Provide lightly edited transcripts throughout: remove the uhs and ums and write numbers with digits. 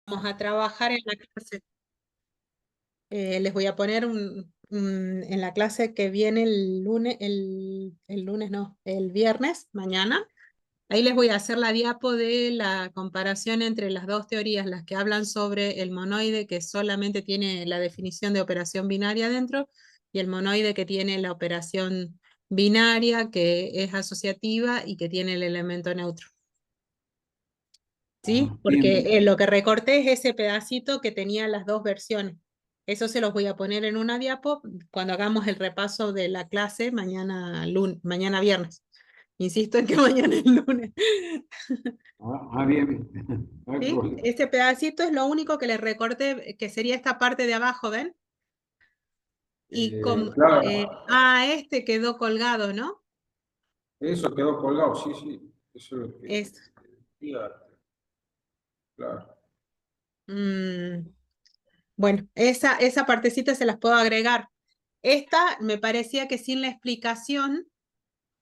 vamos a trabajar en la clase. Les voy a poner en la clase que viene el lunes, el lunes no, el viernes, mañana. Ahí les voy a hacer la diapo de la comparación entre las dos teorías, las que hablan sobre el monoide que solamente tiene la definición de operación binaria dentro y el monoide que tiene la operación binaria, que es asociativa y que tiene el elemento neutro. ¿Sí? Bien, Porque bien. lo que recorté es ese pedacito que tenía las dos versiones. Eso se los voy a poner en una diapo cuando hagamos el repaso de la clase mañana, mañana viernes. Insisto en que mañana es lunes. Bien, bien. No hay ¿Sí? problema. Este pedacito es lo único que le recorté, que sería esta parte de abajo, ¿ven? Y como, Claro, este quedó colgado, ¿no? eso quedó colgado, sí, sí. Eso es lo que Es, diga, claro. mm, bueno, esa partecita se las puedo agregar. Esta me parecía que sin la explicación,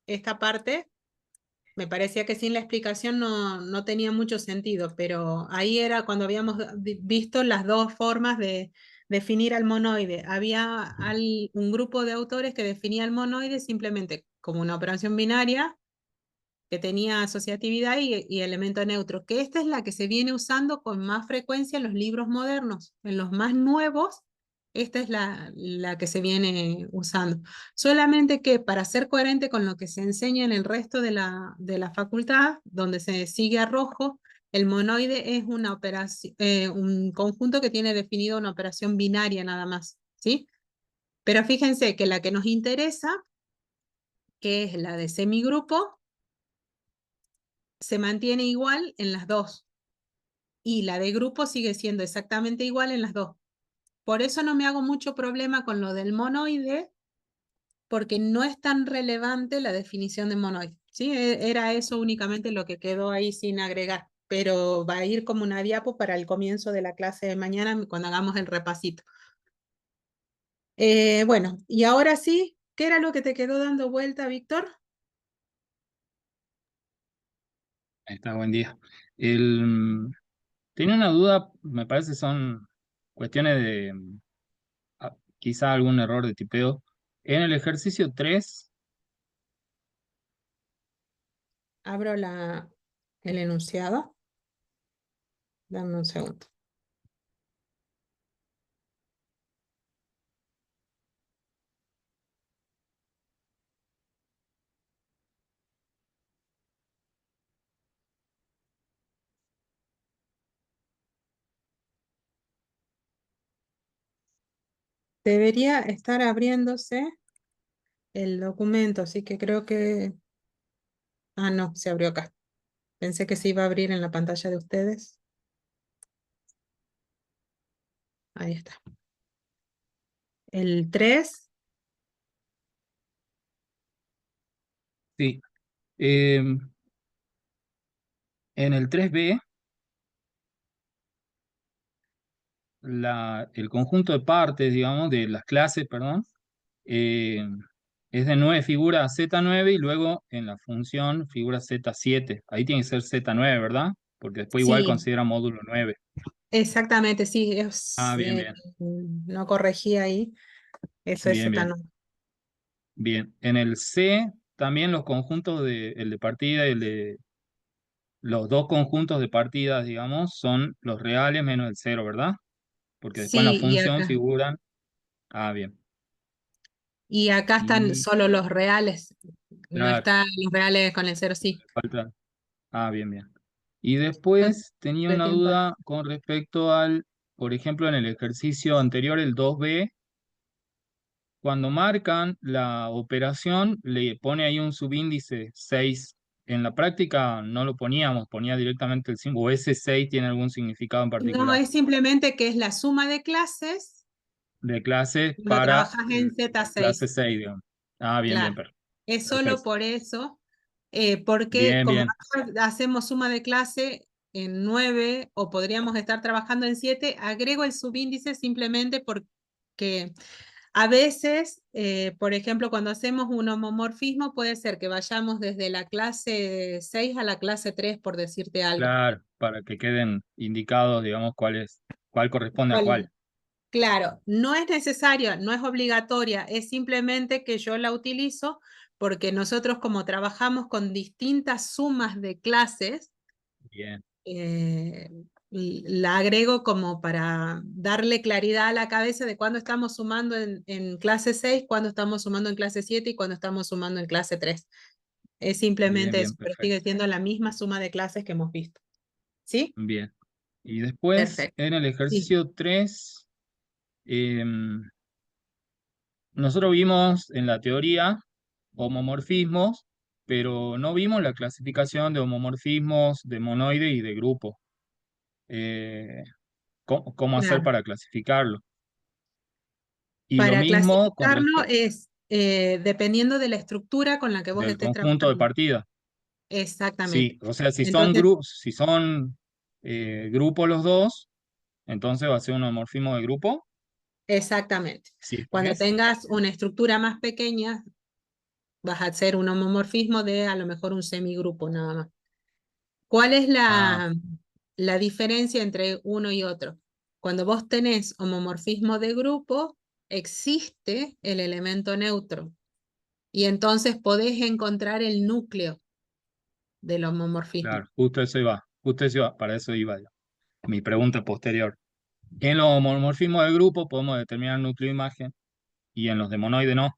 esta parte, me parecía que sin la explicación no tenía mucho sentido, pero ahí era cuando habíamos visto las dos formas de definir al monoide. Había un grupo de autores que definía el monoide simplemente como una operación binaria que tenía asociatividad y elemento neutro, que esta es la que se viene usando con más frecuencia en los libros modernos. En los más nuevos, esta es la que se viene usando. Solamente que para ser coherente con lo que se enseña en el resto de la facultad, donde se sigue a rojo, el monoide es una operación, un conjunto que tiene definido una operación binaria nada más, ¿sí? Pero fíjense que la que nos interesa, que es la de semigrupo, se mantiene igual en las dos y la de grupo sigue siendo exactamente igual en las dos. Por eso no me hago mucho problema con lo del monoide, porque no es tan relevante la definición de monoide. ¿Sí? Era eso únicamente lo que quedó ahí sin agregar, pero va a ir como una diapo para el comienzo de la clase de mañana cuando hagamos el repasito. Bueno, y ahora sí, ¿qué era lo que te quedó dando vuelta, Víctor? Ahí está, buen día. Tenía una duda, me parece son cuestiones de quizá algún error de tipeo. En el ejercicio 3, Abro el enunciado. Dame un segundo. Debería estar abriéndose el documento, así que creo que... Ah, no, se abrió acá. Pensé que se iba a abrir en la pantalla de ustedes. Ahí está. El 3. sí. En el 3B, el conjunto de partes, digamos, de las clases, perdón, eh, es de 9 figuras Z9 y luego en la función figura Z7. Ahí tiene que ser Z9, ¿verdad? Porque después igual Sí, considera módulo 9. exactamente, sí. Bien, bien. No corregí ahí. Eso es Bien, bien. etano. Bien. En el C, también los conjuntos el de partida y los dos conjuntos de partidas, digamos, son los reales menos el cero, ¿verdad? Porque después en la Sí, función figuran. Bien. y acá están Y solo los reales. No claro, están los reales con el cero, sí. falta. Bien, bien. Y No después tenía tuve una tiempo. duda con respecto por ejemplo, en el ejercicio anterior, el 2B, cuando marcan la operación, le pone ahí un subíndice 6. En la práctica no lo poníamos, ponía directamente el símbolo. O ese 6 tiene algún significado en No, particular es simplemente que es la suma de clases de clase cuando para trabajas en z clase seis. 6, digamos. Bien, bien, Claro. Es solo perfecto. por eso, porque Bien, como bien. nosotros hacemos suma de clase en 9 o podríamos estar trabajando en 7, agrego el subíndice simplemente porque A veces, por ejemplo, cuando hacemos un homomorfismo, puede ser que vayamos desde la clase 6 a la clase 3, por decirte algo. Claro, para que queden indicados, digamos, cuál corresponde a cuál. Claro, no es necesario, no es obligatoria, es simplemente que yo la utilizo porque nosotros como trabajamos con distintas sumas de clases, Bien, la agrego como para darle claridad a la cabeza de cuándo estamos sumando en clase 6, cuándo estamos sumando en clase 7 y cuándo estamos sumando en clase 3. Es bien, simplemente bien, eso, pero sigue perfecto. siendo la misma suma de clases que hemos visto. ¿Sí? Bien. Y después, Perfecto. en el Sí, ejercicio 3, nosotros vimos en la teoría homomorfismos, pero no vimos la clasificación de homomorfismos de monoide y de grupo. Eh, ¿Cómo hacer claro. para clasificarlo? Y lo Para mismo con clasificarlo respecto es dependiendo de la estructura con la que vos del estés conjunto de trabajando. partida. Exactamente. Sí, o sea, Entonces, si son grupos los dos, entonces va a ser un homomorfismo de grupo. exactamente. Si es Cuando tres, tengas una estructura más pequeña, vas a hacer un homomorfismo de a lo mejor un semigrupo nada más. ¿Cuál es ah, la diferencia entre uno y otro? Cuando vos tenés homomorfismo de grupo, existe el elemento neutro y entonces podés encontrar el núcleo del homomorfismo. claro, justo eso iba, para eso iba yo. Mi pregunta posterior. En los homomorfismos de grupo podemos determinar núcleo e imagen y en los de monoide no.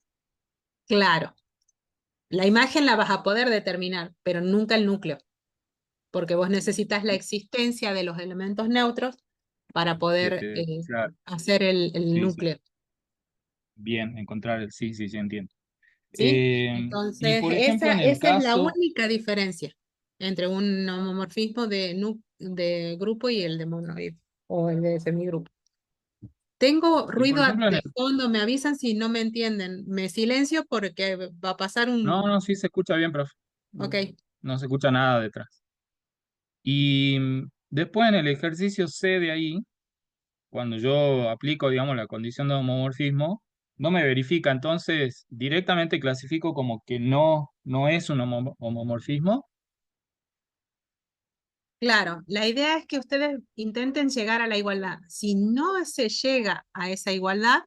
Claro, la imagen la vas a poder determinar, pero nunca el núcleo, porque vos necesitas la existencia de los elementos neutros para poder Claro, hacer el sí, sí, núcleo. bien, encontrar el sí, sí, sí, entiendo. ¿Sí? Y Entonces, por ejemplo, esa, en el esa es la caso, única diferencia entre un homomorfismo de grupo y el de monoide o el de semigrupo. Tengo y por ruido ejemplo, en de el, fondo, me avisan si no me entienden. Me silencio porque va a pasar no, un... no, sí se escucha bien, profe. Ok, No se escucha nada detrás. Y después en el ejercicio C de ahí, cuando yo aplico, digamos, la condición de homomorfismo, no me verifica, entonces directamente clasifico como que no es un homomorfismo. claro. La idea es que ustedes intenten llegar a la igualdad. Si no se llega a esa igualdad,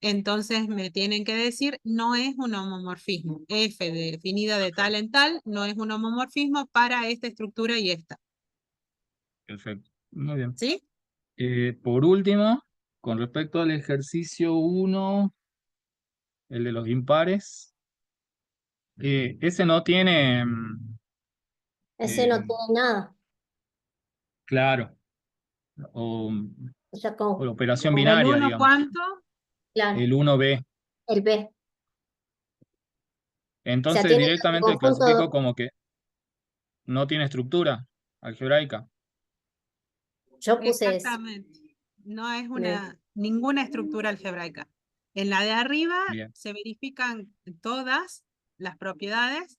entonces me tienen que decir, no es un homomorfismo. F definida de tal Perfecto, en tal, no es un homomorfismo para esta estructura y esta. perfecto. Muy bien. ¿Sí? Por último, con respecto al ejercicio 1, el de los impares, ese no tiene, Ese no eh, tiene nada. claro, o, O sea, o la operación ¿El binaria, uno digamos, cuánto? claro, el 1B. el B. O sea, Entonces tiene el directamente clasifico conjunto. como que no tiene estructura algebraica. Yo puse ese. Exactamente. No es Me- ninguna estructura algebraica. En la de arriba Bien. se verifican todas las propiedades,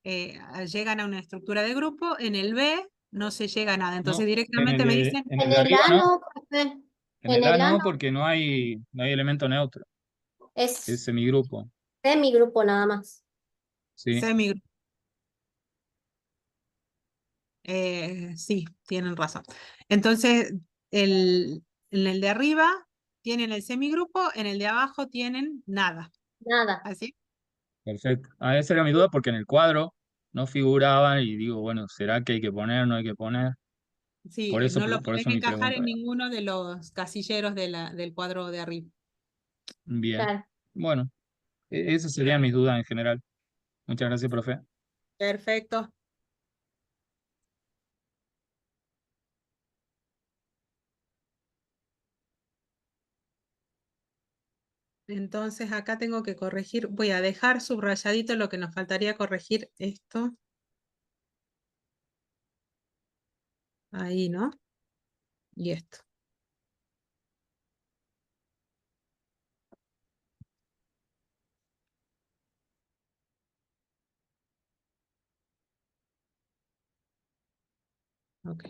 llegan a una estructura de grupo. En el B no se llega a nada. Entonces No, directamente me dicen, en el En de el arriba A no, no, profe. en En el A el A no no, porque no hay elemento neutro, es es semigrupo, de mi grupo nada más. ¿sí? semigrupo. Sí, tienen razón. Entonces, en el de arriba tienen el semigrupo, en el de abajo tienen nada. Nada. ¿Así? Perfecto. Ah, esa era mi duda porque en el cuadro no figuraban y digo, bueno, ¿será que hay que poner, no hay que poner? Sí, no lo Por pueden eso mi encajar pregunta en era. ninguno de los casilleros del cuadro de arriba. Bien. Claro. Bueno, esas serían mis dudas en general. Muchas gracias, profe. Perfecto. Entonces acá tengo que corregir, voy a dejar subrayadito lo que nos faltaría corregir esto. Ahí, ¿no? Y esto. Ok.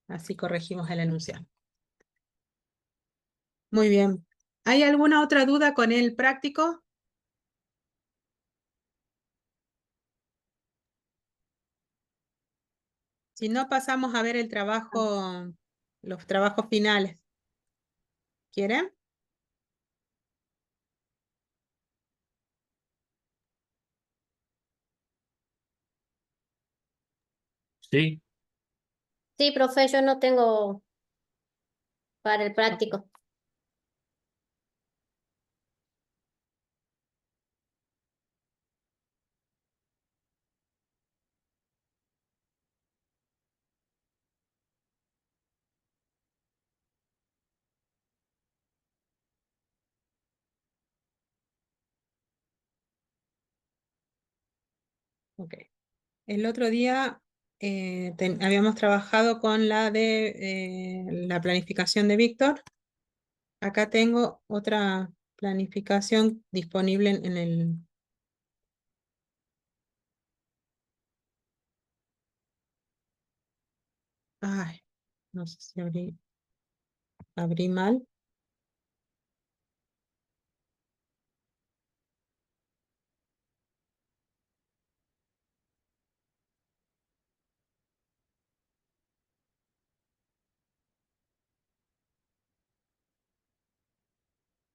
Así corregimos el enunciado. Muy bien. ¿Hay alguna otra duda con el práctico? Si no, pasamos a ver el trabajo, los trabajos finales. ¿Quieren? Sí. Sí, profe, yo no tengo para el práctico. Ok. El otro día habíamos trabajado con la de la planificación de Víctor. Acá tengo otra planificación disponible en el... Ay, no sé si abrí mal.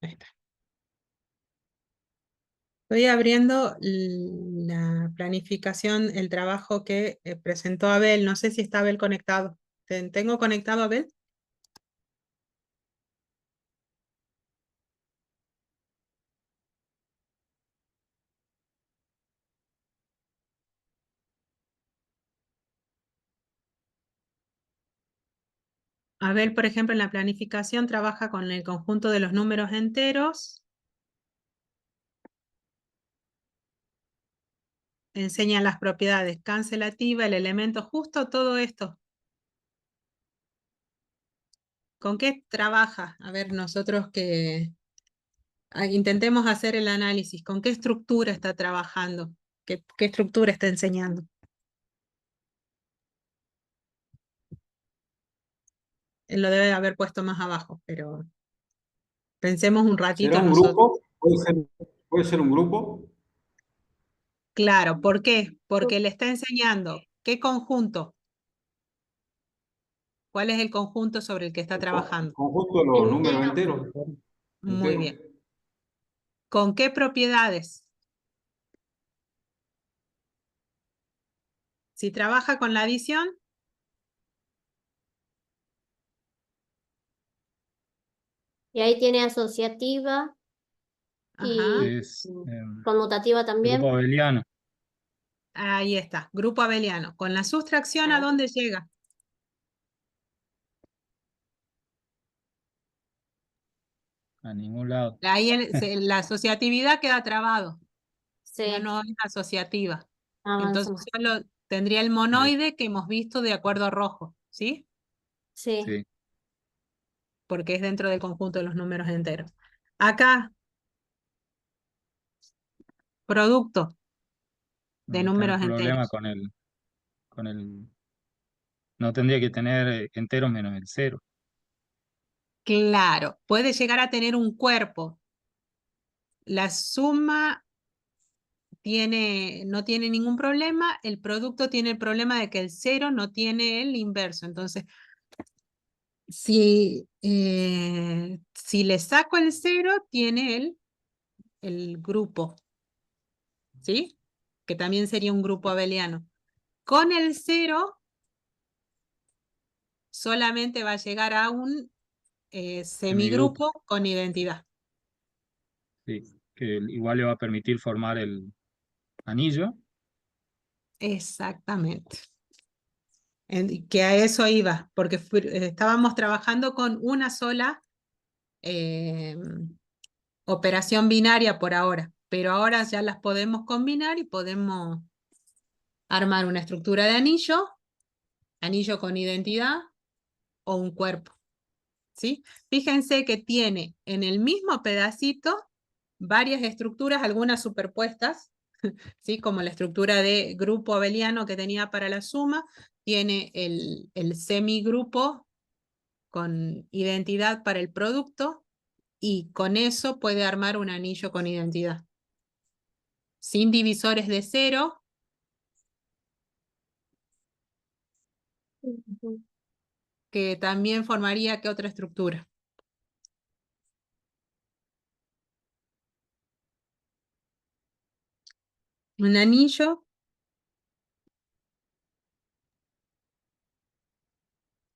Ahí está. Estoy abriendo la planificación, el trabajo que presentó Abel. No sé si está Abel conectado. ¿Tengo conectado a Abel? Abel, por ejemplo, en la planificación trabaja con el conjunto de los números enteros. Enseña las propiedades cancelativa, el elemento justo, todo esto. ¿Con qué trabaja? A ver, nosotros que intentemos hacer el análisis. ¿Con qué estructura está trabajando? ¿Qué estructura está enseñando? Él lo debe haber puesto más abajo, pero pensemos un ¿Será ratito un nosotros. grupo? Puede ser un grupo? Claro, ¿por qué? Porque le está enseñando qué conjunto. ¿Cuál es el conjunto sobre el que está trabajando? Conjunto de los números Entero. enteros. Muy Enteros. bien. ¿Con qué propiedades? Si trabaja con la adición, Y ahí tiene asociativa ajá, y Es conmutativa grupo también. abeliano. ahí está, grupo abeliano. Con la sustracción, ¿a dónde llega? A ningún lado. Ahí la asociatividad queda trabado, ya Sí, no es asociativa. Entonces avanzamos. solo tendría el Sí. monoide que hemos visto de acuerdo a rojo, ¿sí? Sí. Sí. Porque es dentro del conjunto de los números enteros. Acá, producto de Ahí está el números problema enteros. con el. No tendría que tener enteros menos el cero. Claro, puede llegar a tener un cuerpo. La suma no tiene ningún problema, el producto tiene el problema de que el cero no tiene el inverso. Entonces, si le saco el cero, tiene el grupo, ¿sí? Que también sería un grupo abeliano. Con el cero, solamente va a llegar a un Semigrupo. semigrupo con identidad. Sí. Que igual le va a permitir formar el anillo. Exactamente. Que a eso iba, porque estábamos trabajando con una sola operación binaria por ahora, pero ahora ya las podemos combinar y podemos armar una estructura de anillo, anillo con identidad o un cuerpo, ¿sí? Fíjense que tiene en el mismo pedacito varias estructuras, algunas superpuestas, ¿sí? Como la estructura de grupo abeliano que tenía para la suma, tiene el semigrupo con identidad para el producto, y con eso puede armar un anillo con identidad. Sin divisores de cero, Ujú. que también formaría ¿qué otra estructura? Un anillo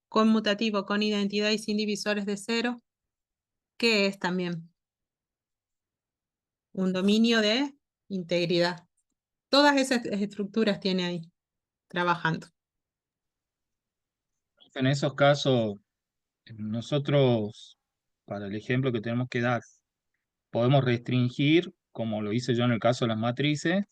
conmutativo con identidad y sin divisores de cero, ¿qué es también? Un dominio de integridad. Todas esas estructuras tiene ahí, trabajando. En esos casos, nosotros, para el ejemplo que tenemos que dar, podemos restringir, como lo hice yo en el caso de las matrices,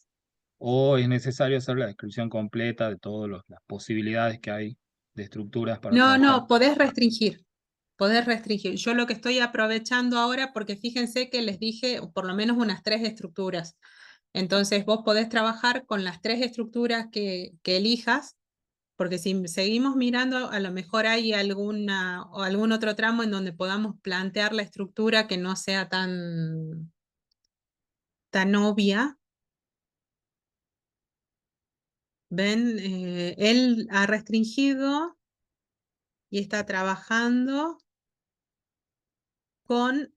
o es necesario hacer la descripción completa de todas las posibilidades que hay de estructuras para No, trabajar. no, podés restringir. Podés restringir. Yo lo que estoy aprovechando ahora, porque fíjense que les dije por lo menos unas 3 estructuras. Entonces vos podés trabajar con las 3 estructuras que elijas, porque si seguimos mirando, a lo mejor hay alguna o algún otro tramo en donde podamos plantear la estructura que no sea tan obvia. Ven, él ha restringido y está trabajando con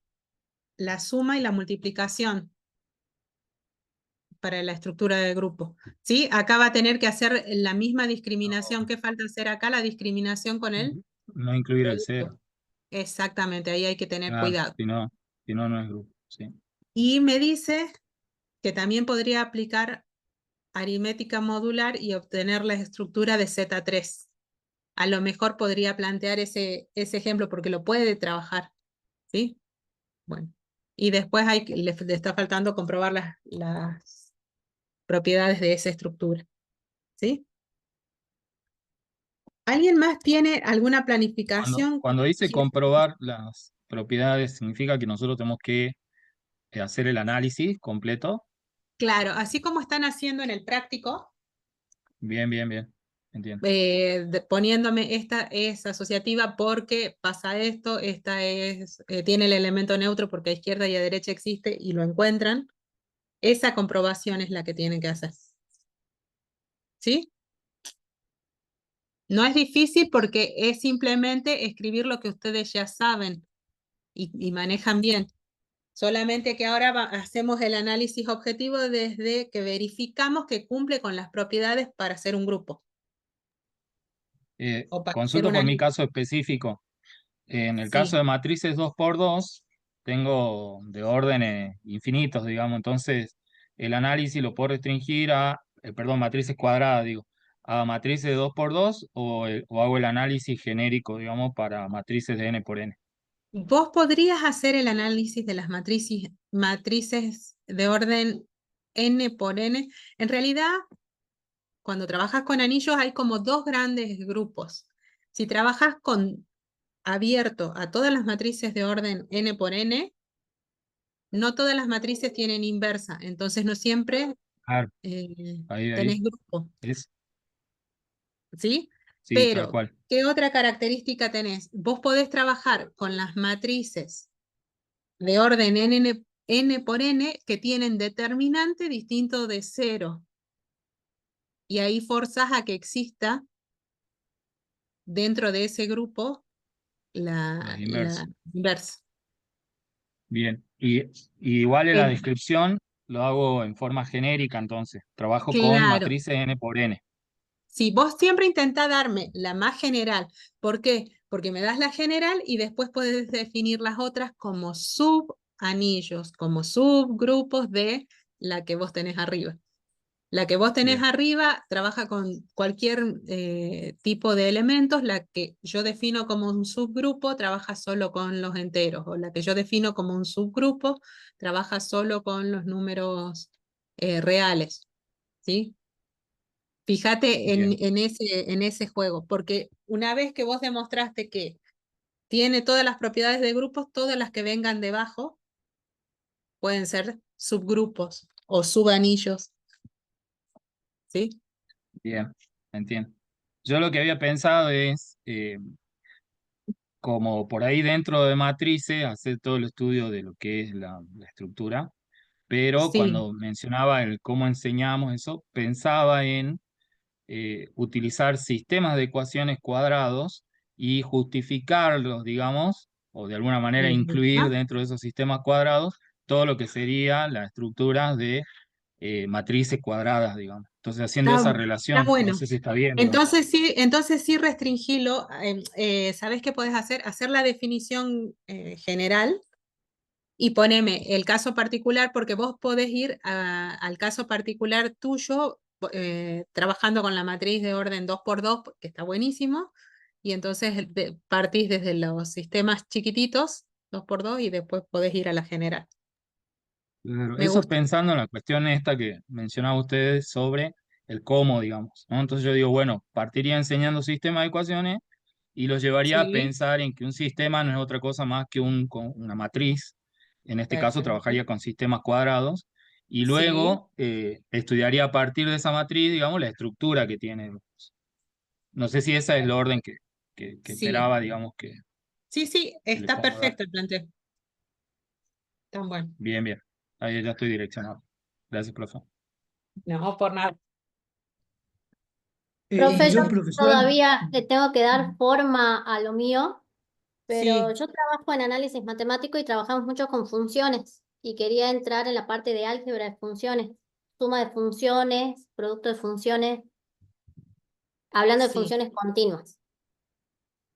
la suma y la multiplicación para la estructura del grupo. ¿Sí? Acá va a tener que hacer la misma discriminación. ¿Qué falta hacer acá? La discriminación con él. No incluir el cero, Exactamente, ahí hay que tener claro, cuidado. si no, no es grupo, sí. Y me dice que también podría aplicar aritmética modular y obtener la estructura de Z3. A lo mejor podría plantear ese ejemplo porque lo puede trabajar. ¿Sí? Bueno. Y después le está faltando comprobar las propiedades de esa estructura. ¿Sí? ¿Alguien más tiene alguna planificación? Cuando dice Sí. comprobar las propiedades, significa que nosotros tenemos que hacer el análisis completo. Claro, así como están haciendo en el práctico, Bien, bien, bien, entiendo. poniéndome esta es asociativa porque pasa esto, tiene el elemento neutro porque a izquierda y a derecha existe y lo encuentran. Esa comprobación es la que tienen que hacer. ¿Sí? No es difícil porque es simplemente escribir lo que ustedes ya saben y manejan bien. Solamente que ahora hacemos el análisis objetivo desde que verificamos que cumple con las propiedades para ser un grupo o para ser Consulto un por mi anillo. caso específico. En el caso Sí. de matrices 2x2, tengo de órdenes infinitos, digamos, entonces el análisis lo puedo restringir a, perdón, matrices cuadradas, digo, a matrices de 2x2 o hago el análisis genérico, digamos, para matrices de n por n. Vos podrías hacer el análisis de las matrices de orden n por n. En realidad, cuando trabajas con anillos hay como dos grandes grupos. Si trabajas con abierto a todas las matrices de orden n por n, no todas las matrices tienen inversa, entonces no siempre Claro, tenés ahí, grupo, es, ¿sí? sí, tal Pero, cual. ¿qué otra característica tenés? Vos podés trabajar con las matrices de orden n por n que tienen determinante distinto de cero. Y ahí forzás a que exista dentro de ese grupo Los la inversos. inversa. Bien. Y igual en la Eh, descripción lo hago en forma genérica, entonces. Trabajo con claro, matrices n por n. si vos siempre intentás darme la más general, ¿por qué? Porque me das la general y después puedes definir las otras como subanillos, como subgrupos de la que vos tenés arriba. La que vos tenés Bien, arriba trabaja con cualquier tipo de elementos, la que yo defino como un subgrupo trabaja solo con los enteros, o la que yo defino como un subgrupo trabaja solo con los números reales, ¿sí? Fíjate bien. en ese juego, porque una vez que vos demostraste que tiene todas las propiedades de grupos, todas las que vengan debajo pueden ser subgrupos o subanillos, ¿sí? Bien, entiendo. Yo lo que había pensado es, como por ahí dentro de matrices, hacer todo el estudio de lo que es la estructura, pero Sí, cuando mencionaba el cómo enseñamos eso, pensaba en utilizar sistemas de ecuaciones cuadrados y justificarlos, digamos, o de alguna manera me incluir gusta. dentro de esos sistemas cuadrados todo lo que sería la estructura de matrices cuadradas, digamos. Entonces, haciendo esa Está relación, no bueno. sé si está bien, digamos. Entonces sí restringilo. ¿Sabés qué podés hacer? Hacer la definición general y poneme el caso particular, porque vos podés ir al caso particular tuyo trabajando con la matriz de orden 2 por 2 que está buenísimo, y entonces partís desde los sistemas chiquititos, 2 por 2 y después podés ir a la general. Claro, Me eso gusta. pensando en la cuestión esta que mencionaba ustedes sobre el cómo, digamos, ¿no? Entonces yo digo, bueno, partiría enseñando sistemas de ecuaciones y los llevaría a Sí, pensar en que un sistema no es otra cosa más que una matriz. En este caso perfecto. trabajaría con sistemas cuadrados y Sí, luego estudiaría a partir de esa matriz, digamos, la estructura que tiene. No sé si ese es el orden que sí, esperaba, digamos, sí, que le está podamos dar. perfecto el planteo. Tan bueno. Bien, bien. Ahí ya estoy direccionado. Gracias, profesor. No, por nada. Profe, Y yo yo, profesora, todavía le tengo que dar forma a lo mío, pero Sí, yo trabajo en análisis matemático y trabajamos mucho con funciones y quería entrar en la parte de álgebra de funciones, suma de funciones, producto de funciones, hablando de sí, funciones continuas.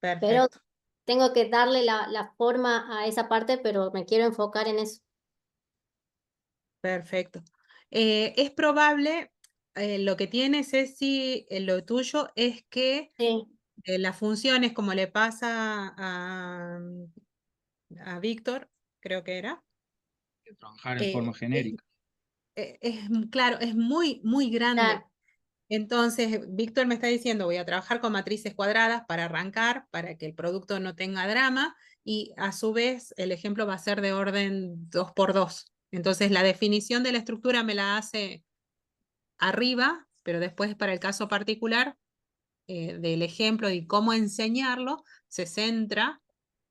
Pero perfecto. tengo que darle la forma a esa parte, pero me quiero enfocar en eso. Perfecto. Es probable, lo que tiene Ceci, lo tuyo es que Sí, las funciones, como le pasa a Víctor, creo que era, Trabajar en forma eh, es, genérica. claro, es muy, muy grande. claro, Entonces, Víctor me está diciendo, voy a trabajar con matrices cuadradas para arrancar, para que el producto no tenga drama, y a su vez el ejemplo va a ser de orden 2 por 2. Entonces, la definición de la estructura me la hace arriba, pero después para el caso particular del ejemplo y cómo enseñarlo, se centra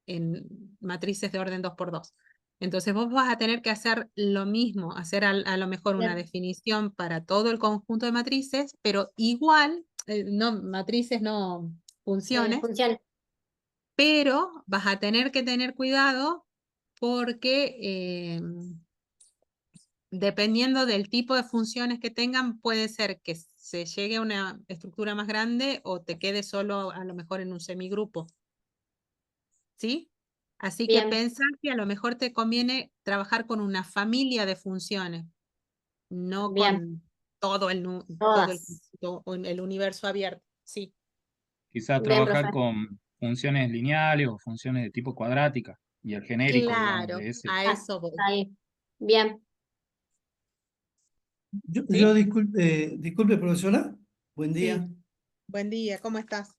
en matrices de orden 2 por 2. Entonces vos vas a tener que hacer lo mismo, hacer a lo mejor una bien, definición para todo el conjunto de matrices, pero igual, no matrices, no funciones, funciones, pero vas a tener que tener cuidado porque dependiendo del tipo de funciones que tengan, puede ser que se llegue a una estructura más grande o te quede solo a lo mejor en un semigrupo, ¿sí? Así que bien, pensar que a lo mejor te conviene trabajar con una familia de funciones, no bien, con todo todo todas. o el universo abierto. Sí, Quizás Bien, trabajar profe. con funciones lineales o funciones de tipo cuadrática y el genérico, digamos, claro, de ese. a Ah, eso voy. ahí. Bien. yo ¿Sí? disculpe, profesora, buen Sí. día. Buen día, ¿cómo estás?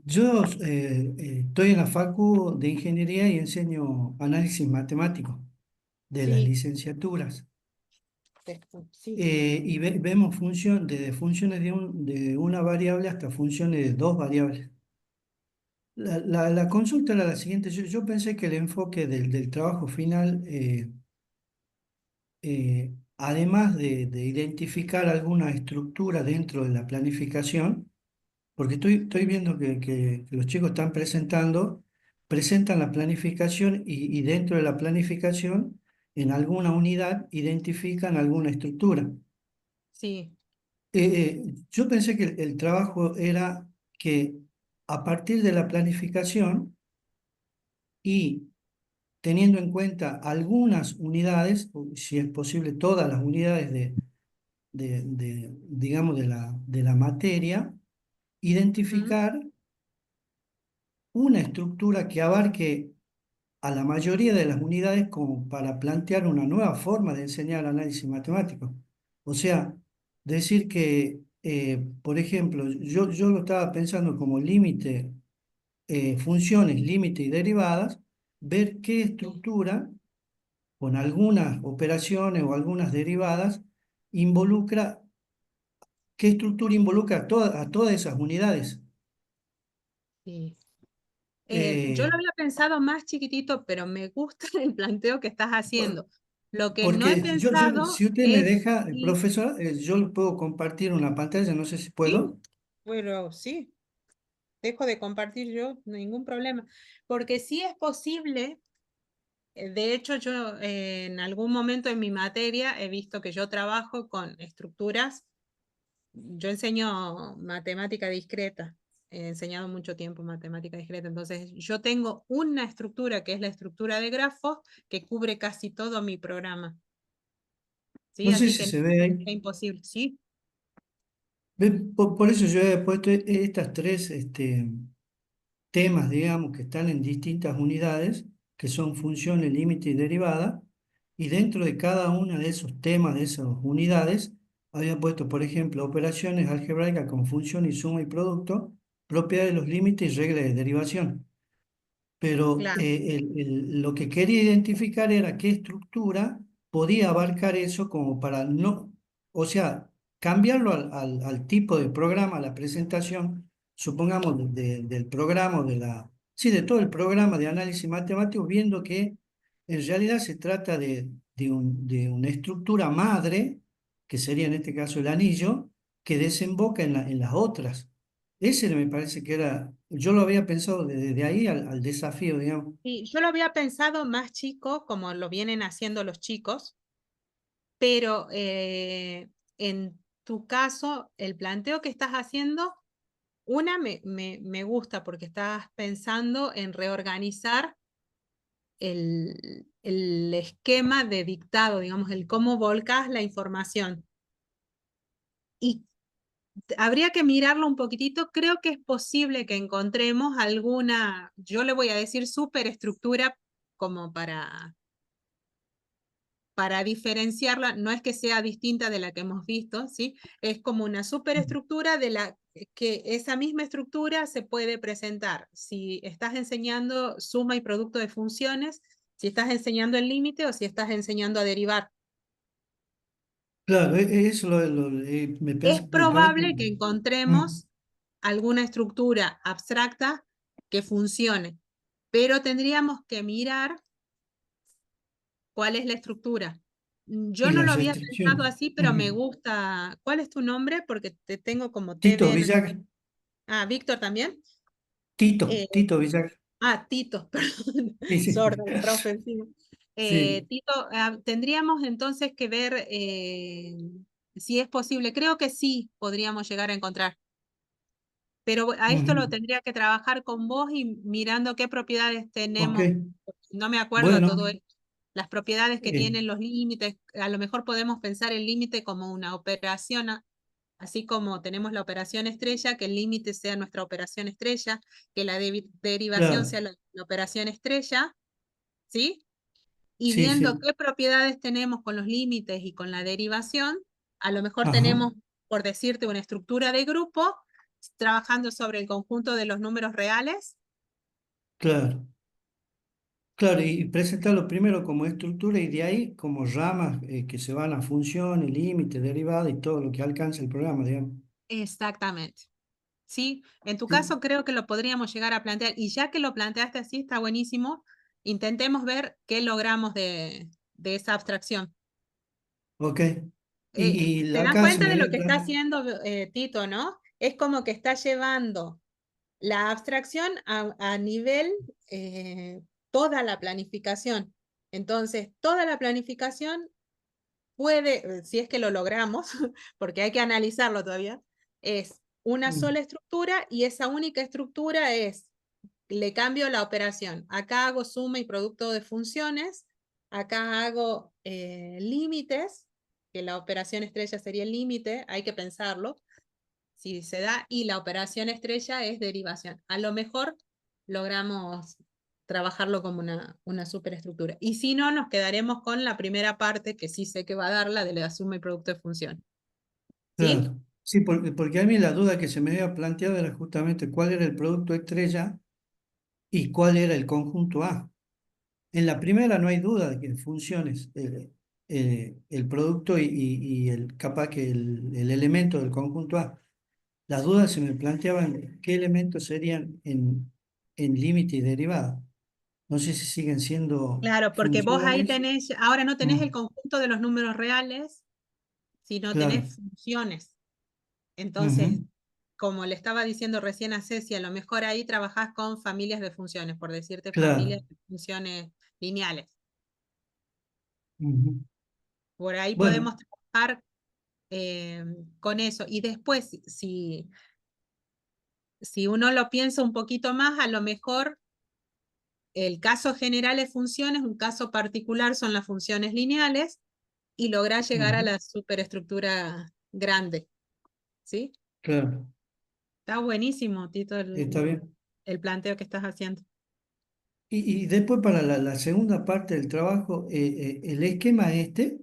Yo estoy en la Facu de Ingeniería y enseño análisis matemático de las Sí, licenciaturas. sí, Y vemos desde funciones de una variable hasta funciones de dos variables. La consulta era la siguiente, yo pensé que el enfoque del trabajo final, además de identificar alguna estructura dentro de la planificación, porque estoy viendo que los chicos están presentan la planificación y dentro de la planificación, en alguna unidad, identifican alguna estructura. sí, Yo pensé que el trabajo era que a partir de la planificación y teniendo en cuenta algunas unidades, o si es posible todas las unidades digamos, de la materia, mm, identificar una estructura que abarque a la mayoría de las unidades como para plantear una nueva forma de enseñar análisis matemático. O sea, decir que, por ejemplo, yo lo estaba pensando como límite, funciones, límite y derivadas, ver qué sí, estructura con algunas operaciones o algunas derivadas involucra, qué estructura involucra a todas esas unidades. sí. Yo lo Eh, había pensado más chiquitito, pero me gusta el planteo que estás haciendo. Lo que no he Porque pensado si usted me es deja, si, profesor, yo le puedo compartir una pantalla, no sé si sí, puedo. pero sí, dejo de compartir yo, ningún problema. Porque sí es posible, de hecho yo en algún momento en mi materia he visto que yo trabajo con estructuras. Yo enseño matemática discreta, he enseñado mucho tiempo matemática discreta, entonces yo tengo una estructura que es la estructura de grafos que cubre casi todo mi programa, ¿sí? No sé Así si que no se ve ahí. es imposible, ¿sí? Por eso yo he puesto estas tres temas, digamos, que están en distintas unidades, que son funciones, límite y derivada, y dentro de cada una de esos temas, de esas unidades, había puesto, por ejemplo, operaciones algebraicas con función y suma y producto, propiedades de los límites y reglas de derivación. Pero Claro. lo que quería identificar era qué estructura podía abarcar eso como para no, o sea, cambiarlo al tipo de programa, a la presentación, supongamos del programa, sí, de todo el programa de análisis matemático, viendo que en realidad se trata de una estructura madre, que sería en este caso el anillo, que desemboca en las otras. Ese me parece que era, yo lo había pensado desde ahí al desafío, digamos. Y yo lo había pensado más chico, como lo vienen haciendo los chicos, pero en tu caso, el planteo que estás haciendo, una me gusta porque estás pensando en reorganizar el esquema de dictado, digamos, el cómo volcas la información. Y habría que mirarlo un poquitito. Creo que es posible que encontremos alguna, yo le voy a decir superestructura como para diferenciarla, no es que sea distinta de la que hemos visto, ¿sí? Es como una superestructura de la que esa misma estructura se puede presentar si estás enseñando suma y producto de funciones, si estás enseñando el límite o si estás enseñando a derivar. Claro, eso Es me parece. probable que Mm, encontremos alguna estructura abstracta que funcione, pero tendríamos que mirar cuál es la estructura. Yo y no lo las había pensado restricciones. así, pero me Ujú. gusta. ¿Cuál es tu nombre? Porque te tengo como Tito TVN. Villagra, Ah, Víctor también. Tito, Eh, Tito Villagra. Tito, perdón, Sí, sí. sorda el profe encima. Sí. Tito, tendríamos entonces que ver si es posible. Creo que sí podríamos llegar a encontrar, pero a esto lo Ujú. tendría que trabajar con vos y mirando qué propiedades Ok, tenemos. No me acuerdo todo bueno, esto. Las propiedades que eh, tienen los límites, a lo mejor podemos pensar el límite como una operación, así como tenemos la operación estrella, que el límite sea nuestra operación estrella, que la derivación claro, sea la operación estrella, ¿sí? Y sí, viendo sí. qué propiedades tenemos con los límites y con la derivación, a lo mejor Ajá, tenemos, por decirte, una estructura de grupo, trabajando sobre el conjunto de los números reales. claro. Claro, y presentarlo primero como estructura y de ahí como ramas que se van a funciones, límites, derivadas y todo lo que alcanza el programa, digamos. Exactamente. Sí, en tu Sí. caso creo que lo podríamos llegar a plantear y ya que lo planteaste así está buenísimo, intentemos ver qué logramos de esa abstracción. Ok. Y el ¿Te dan alcance cuenta me de lo dio que está también. haciendo Tito, no? Es como que está llevando la abstracción a nivel toda la planificación. Entonces, toda la planificación puede, si es que lo logramos, porque hay que analizarlo todavía, es una Mm, sola estructura y esa única estructura es, le cambio la operación. Acá hago suma y producto de funciones, acá hago límites, que la operación estrella sería el límite, hay que pensarlo, si se da, y la operación estrella es derivación. A lo mejor logramos trabajarlo como una superestructura. Y si no, nos quedaremos con la primera parte, que sí sé que va a dar la de la suma y producto de función. ¿Sí? claro. Sí, porque a mí la duda que se me había planteado era justamente cuál era el producto estrella y cuál era el conjunto A. En la primera no hay duda de que funciones, el producto y el, capaz que el elemento del conjunto A. Las dudas se me planteaban qué elementos serían en límite y derivada. No sé si siguen siendo Claro, porque vos ahí funciones. tenés, ahora no tenés el Mm, conjunto de los números reales, sino claro. tenés funciones. Entonces, Ujú, como le estaba diciendo recién a Ceci, a lo mejor ahí trabajás con familias de funciones, por decirte claro. familias de funciones lineales. Ujú. Por ahí Bueno, podemos trabajar con eso. Y después, si uno lo piensa un poquito más, a lo mejor el caso general es funciones, un caso particular son las funciones lineales y lograr llegar a ujú, la superestructura grande. ¿Sí? claro. Está buenísimo, Tito, Está bien. el planteo que estás haciendo. Y después para la segunda parte del trabajo, el esquema este,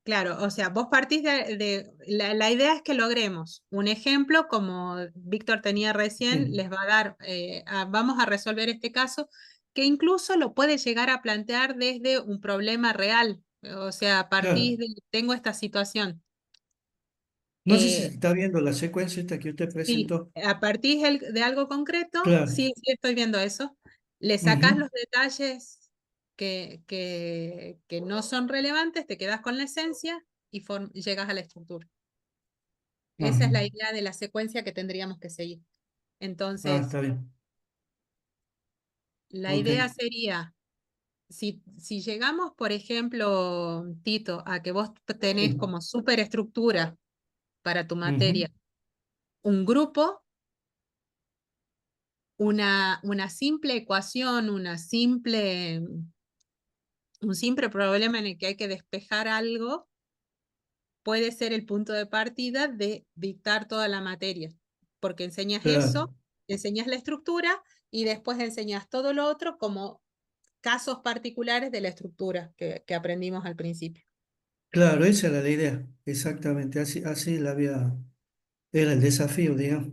Claro, o sea, vos partís la idea es que logremos un ejemplo, como Víctor tenía recién, sí, les va a dar, vamos a resolver este caso, que incluso lo puede llegar a plantear desde un problema real, o sea, a partir claro. de, tengo esta situación. No sé si Eh, está viendo la secuencia esta que usted sí, presentó. a partir de algo concreto, Claro. sí, sí estoy viendo eso, le sacás Ujú, los detalles que no son relevantes, te quedas con la esencia y llegas a la estructura. Esa ajá. es la idea de la secuencia que tendríamos que seguir. Ah, Entonces, está bien. la Ok. idea sería, si llegamos, por ejemplo, Tito, a que vos tenés Sí. como superestructura para tu Ujú, materia un grupo, una simple ecuación, un simple problema en el que hay que despejar algo, puede ser el punto de partida de dictar toda la materia, porque enseñas claro. eso, enseñas la estructura y después enseñas todo lo otro como casos particulares de la estructura que aprendimos al principio. Claro, esa era la idea. Exactamente. Así era el desafío, digamos.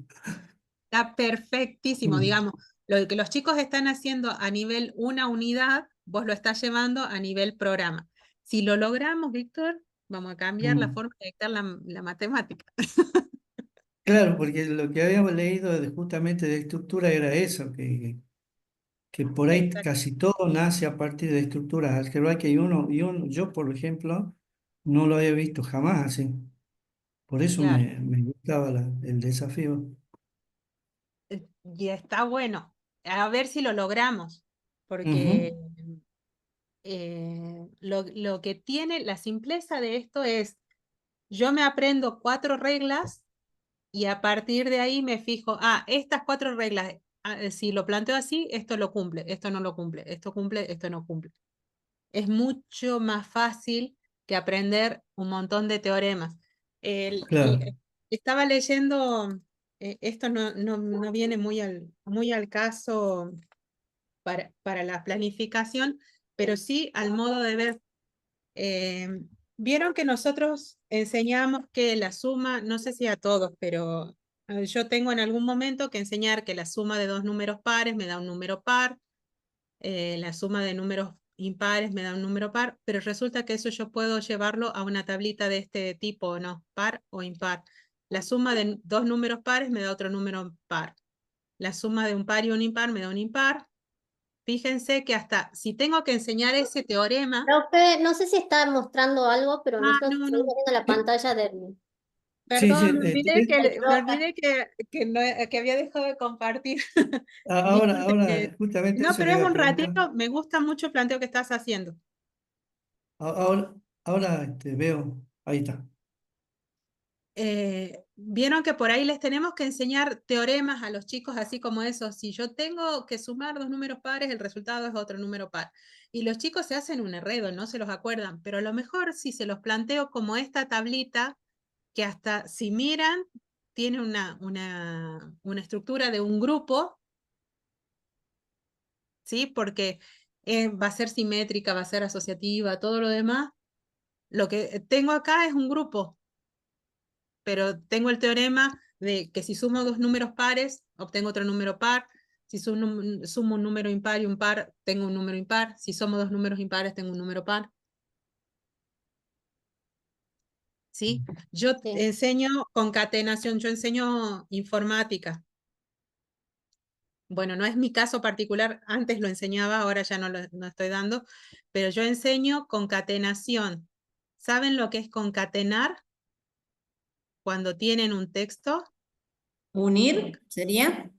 Está perfectísimo, Mm, digamos, lo que los chicos están haciendo a nivel una unidad, vos lo estás llevando a nivel programa. Si lo logramos, Víctor, vamos a cambiar la mm. forma de dictar la matemática. Claro, porque lo que habíamos leído justamente de estructura era eso, que por ahí Exacto, casi todo nace a partir de estructuras algebraicas yo, por ejemplo, no lo había visto jamás así. Por eso claro. me gustaba el desafío. Y está bueno. A ver si lo logramos, porque Ujú, lo que tiene la simpleza de esto es, yo me aprendo 4 reglas y a partir de ahí me fijo, estas 4 reglas, si lo planteo así, esto lo cumple, esto no lo cumple, esto no cumple. Es mucho más fácil que aprender un montón de teoremas. claro, Estaba leyendo, esto no viene muy al caso para la planificación, pero sí al modo de ver. Eh, Vieron que nosotros enseñamos que la suma, no sé si a todos, pero yo tengo en algún momento que enseñar que la suma de dos números pares me da un número par, la suma de números impares me da un número par, pero resulta que eso yo puedo llevarlo a una tablita de este tipo, ¿no? Par o impar. La suma de dos números pares me da otro número par. La suma de un par y un impar me da un impar. Fíjense que hasta si tengo que enseñar ese teorema, Profe, no sé si está mostrando algo, pero nosotros no, seguimos no, viendo la sí, pantalla del, sí, sí, perdón, del me profe. olvidé que había dejado de compartir. ahora Disculpe. justamente No, eso pero le es iba a un preguntar. ratito, me gusta mucho el planteo que estás haciendo. Ahora veo, ahí está. Vieron que por ahí les tenemos que enseñar teoremas a los chicos, así como eso. Si yo tengo que sumar dos números pares, el resultado es otro número par. Y los chicos se hacen un enredo, no se los acuerdan, pero a lo mejor si se los planteo como esta tablita, que hasta si miran, tiene una estructura de un grupo, ¿sí? Porque va a ser simétrica, va a ser asociativa, todo lo demás. Lo que tengo acá es un grupo, pero tengo el teorema de que si sumo dos números pares, obtengo otro número par. Si sumo un número impar y un par, tengo un número impar. Si sumo dos números impares, tengo un número par. ¿Sí? Yo Sí. enseño concatenación, yo enseño informática. bueno, no es mi caso particular, antes lo enseñaba, ahora ya no estoy dando, pero yo enseño concatenación. ¿Saben lo que es concatenar cuando tienen un texto? Unir sería.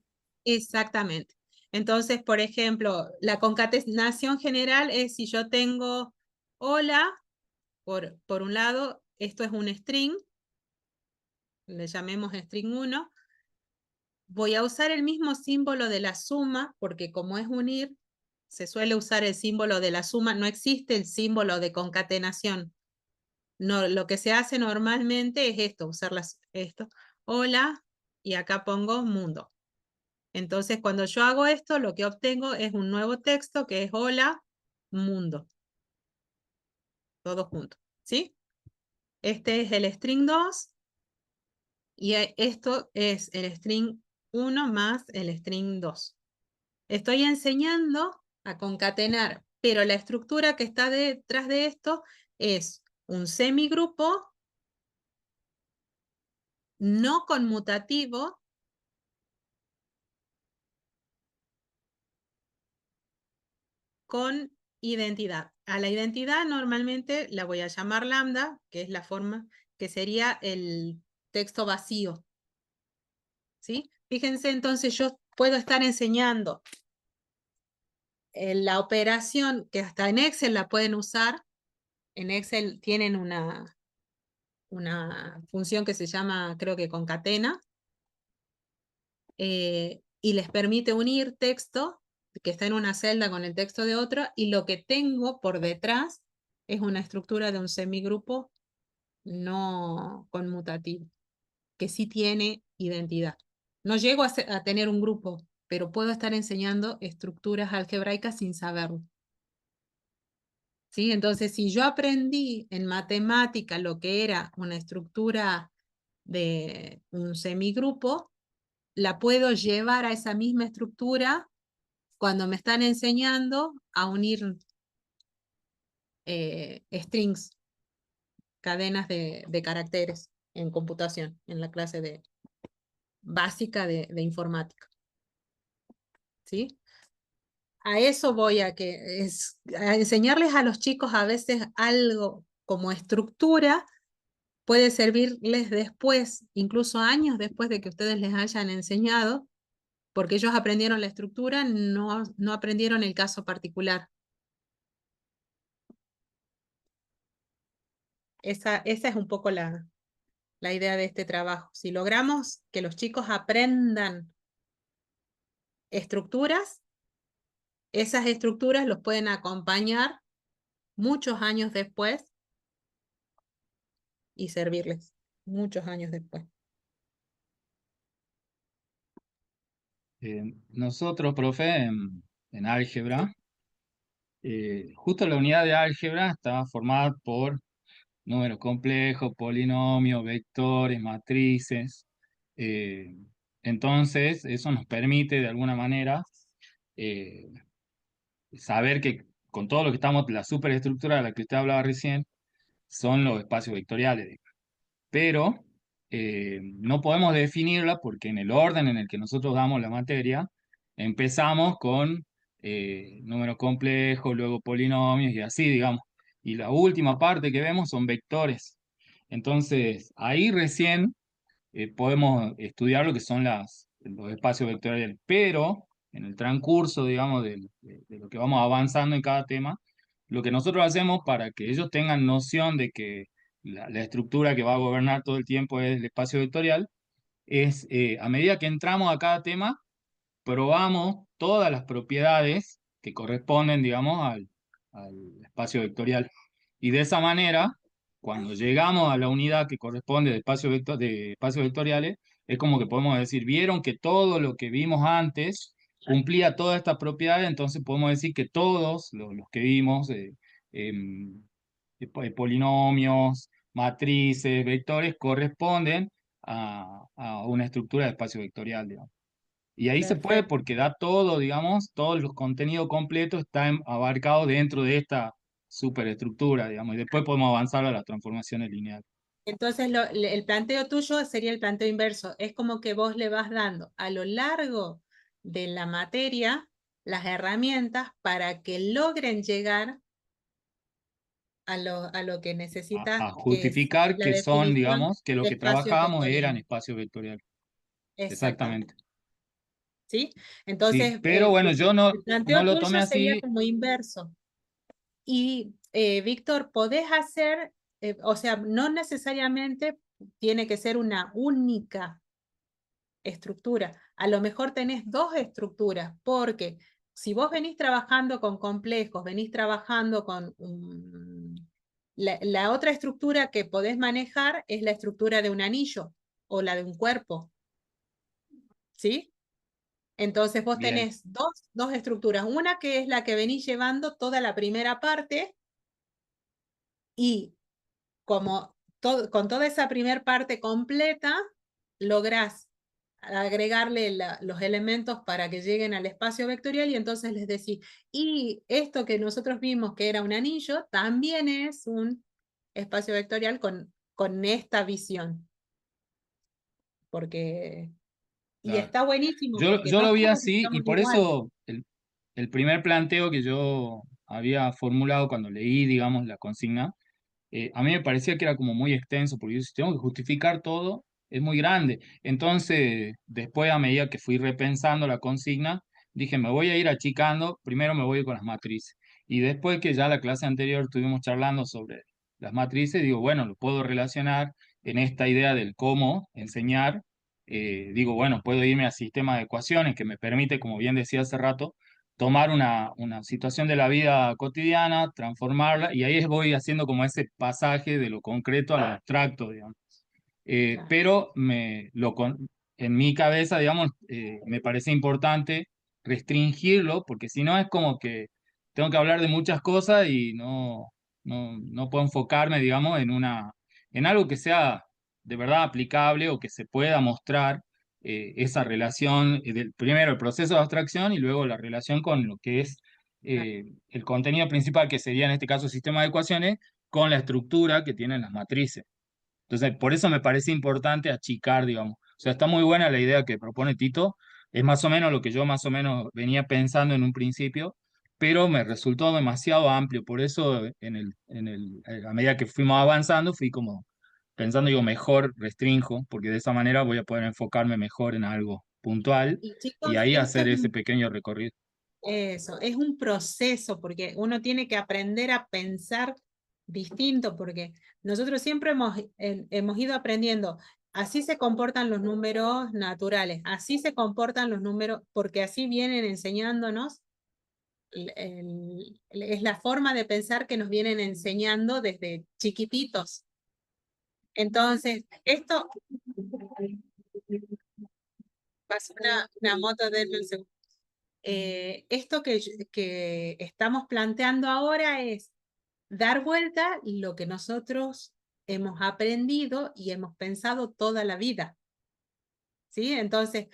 Exactamente. Entonces, por ejemplo, la concatenación general es si yo tengo hola, por un lado, esto es un string, le llamemos string 1, voy a usar el mismo símbolo de la suma, porque como es unir, se suele usar el símbolo de la suma, no existe el símbolo de concatenación. No, lo que se hace normalmente es esto, usar esto, hola, y acá pongo mundo. Entonces, cuando yo hago esto, lo que obtengo es un nuevo texto que es hola, mundo. Todo junto, ¿sí? Este es el string 2 y esto es el string 1 más el string 2. Estoy enseñando a concatenar, pero la estructura que está detrás de esto es un semigrupo no conmutativo con identidad. A la identidad normalmente la voy a llamar lambda, que es la forma que sería el texto vacío. ¿Sí? Fíjense, entonces yo puedo estar enseñando la operación que hasta en Excel la pueden usar. En Excel tienen una función que se llama, creo que concatena, y les permite unir texto que está en una celda con el texto de otra, y lo que tengo por detrás es una estructura de un semigrupo no conmutativo, que sí tiene identidad. No llego a tener un grupo, pero puedo estar enseñando estructuras algebraicas sin saberlo. ¿Sí? Entonces, si yo aprendí en matemática lo que era una estructura de un semigrupo, la puedo llevar a esa misma estructura cuando me están enseñando a unir strings, cadenas de caracteres en computación, en la clase básica de informática. ¿Sí? A eso voy a enseñarles a los chicos a veces algo como estructura puede servirles después, incluso años después de que ustedes les hayan enseñado, porque ellos aprendieron la estructura, no aprendieron el caso particular. Esa es un poco la idea de este trabajo. Si logramos que los chicos aprendan estructuras, esas estructuras los pueden acompañar muchos años después y servirles muchos años después. Nosotros, profe, en álgebra, justo la unidad de álgebra está formada por números complejos, polinomios, vectores, matrices. eh, entonces, eso nos permite de alguna manera eh, saber que con todo lo que estamos, la superestructura de la que usted hablaba recién, son los espacios vectoriales. Pero no podemos definirla porque en el orden en el que nosotros damos la materia, empezamos con números complejos, luego polinomios y así, digamos. Y la última parte que vemos son vectores. Entonces, ahí recién podemos estudiar lo que son los espacios vectoriales, pero en el transcurso, digamos, de lo que vamos avanzando en cada tema, lo que nosotros hacemos para que ellos tengan noción de que la estructura que va a gobernar todo el tiempo es el espacio vectorial, es a medida que entramos a cada tema, probamos todas las propiedades que corresponden, digamos, al espacio vectorial. Y de esa manera, cuando llegamos a la unidad que corresponde de espacios vectoriales, es como que podemos decir, vieron que todo lo que vimos antes cumplía todas estas propiedades, entonces podemos decir que todos los que vimos, em, polinomios, matrices, vectores, corresponden a una estructura de espacio vectorial, digamos. Y ahí se puede Perfecto. porque da todo, digamos, todos los contenidos completos están abarcados dentro de esta superestructura, digamos, y después podemos avanzar a las transformaciones lineales. Entonces, el planteo tuyo sería el planteo inverso. Es como que vos le vas dando a lo largo de la materia las herramientas para que logren llegar a lo que necesitas, A que es justificar la que son, definición digamos, que lo de que espacio trabajábamos eran vectorial. espacios vectoriales. Exactamente. Exactamente. ¿Sí? Sí, Entonces, pero bueno, yo el no planteo lo tomé tuyo sería así. como inverso. Y, Víctor, podés hacer, o sea, no necesariamente tiene que ser una única estructura. A lo mejor tenés dos estructuras, porque si vos venís trabajando con complejos, venís trabajando con la otra estructura que podés manejar es la estructura de un anillo o la de un cuerpo, ¿sí? Entonces vos Bien, tenés dos estructuras, una que es la que venís llevando toda la primera parte y como con toda esa primera parte completa, lográs agregarle los elementos para que lleguen al espacio vectorial y entonces les decís, y esto que nosotros vimos que era un anillo, también es un espacio vectorial con esta visión. Porque, y claro. está buenísimo porque Yo no lo es vi como que así y estamos por igual. eso el primer planteo que yo había formulado cuando leí, digamos, la consigna, a mí me parecía que era como muy extenso, porque yo si tengo que justificar todo, es muy grande. Entonces, después a medida que fui repensando la consigna, dije, me voy a ir achicando, primero me voy a ir con las matrices. Y después que ya la clase anterior estuvimos charlando sobre las matrices, digo, bueno, lo puedo relacionar en esta idea del cómo enseñar. Digo, bueno, puedo irme al sistema de ecuaciones que me permite, como bien decía hace rato, tomar una situación de la vida cotidiana, transformarla, y ahí voy haciendo como ese pasaje de lo concreto a lo abstracto, digamos. Claro. Pero en mi cabeza, digamos, me parece importante restringirlo, porque si no es como que tengo que hablar de muchas cosas y no puedo enfocarme, digamos, en algo que sea de verdad aplicable o que se pueda mostrar esa relación, primero el proceso de abstracción y luego la relación con lo que es el contenido principal, que sería en este caso el sistema de ecuaciones, con la estructura que tienen las matrices. Entonces, por eso me parece importante achicar, digamos. O sea, está muy buena la idea que propone Tito, es más o menos lo que yo más o menos venía pensando en un principio, pero me resultó demasiado amplio. Por eso, a medida que fuimos avanzando, fui como pensando, digo, mejor restrinjo, porque de esa manera voy a poder enfocarme mejor en algo puntual Y y chicos, ahí esto hacer es ese pequeño recorrido. eso, es un proceso porque uno tiene que aprender a pensar distinto porque nosotros siempre hemos ido aprendiendo, así se comportan los números naturales, así se comportan los números, porque así vienen enseñándonos, es la forma de pensar que nos vienen enseñando desde chiquititos. Entonces, esto, pasa una moto de esto que estamos planteando ahora es dar vuelta lo que nosotros hemos aprendido y hemos pensado toda la vida. ¿Sí? Entonces,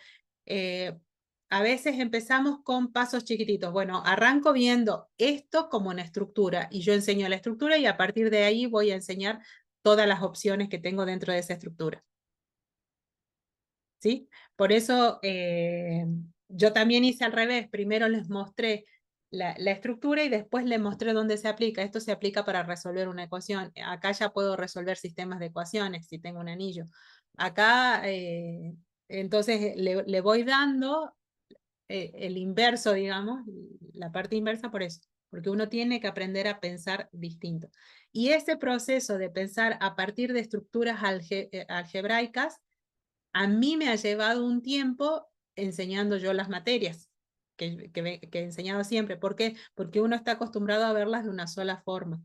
a veces empezamos con pasos chiquititos. Bueno, arranco viendo esto como una estructura y yo enseño la estructura y a partir de ahí voy a enseñar todas las opciones que tengo dentro de esa estructura. ¿Sí? Por eso yo también hice al revés. Primero les mostré la estructura y después les mostré dónde se aplica. Esto se aplica para resolver una ecuación. Acá ya puedo resolver sistemas de ecuaciones si tengo un anillo. Acá, entonces, le voy dando el inverso, digamos, la parte inversa por eso, porque uno tiene que aprender a pensar distinto. Y ese proceso de pensar a partir de estructuras algebraicas, a mí me ha llevado un tiempo enseñando yo las materias que he enseñado siempre. ¿Por qué? Porque uno está acostumbrado a verlas de una sola forma.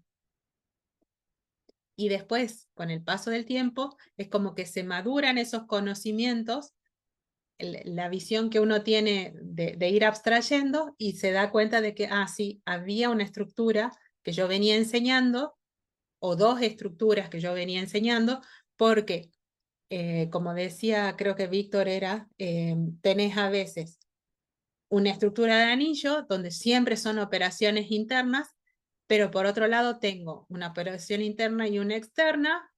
Y después, con el paso del tiempo, es como que se maduran esos conocimientos, la visión que uno tiene de ir abstrayendo y se da cuenta de que, sí, había una estructura que yo venía enseñando o dos estructuras que yo venía enseñando, porque como decía, creo que Víctor era, tenés a veces una estructura de anillo donde siempre son operaciones internas, pero por otro lado tengo una operación interna y una externa,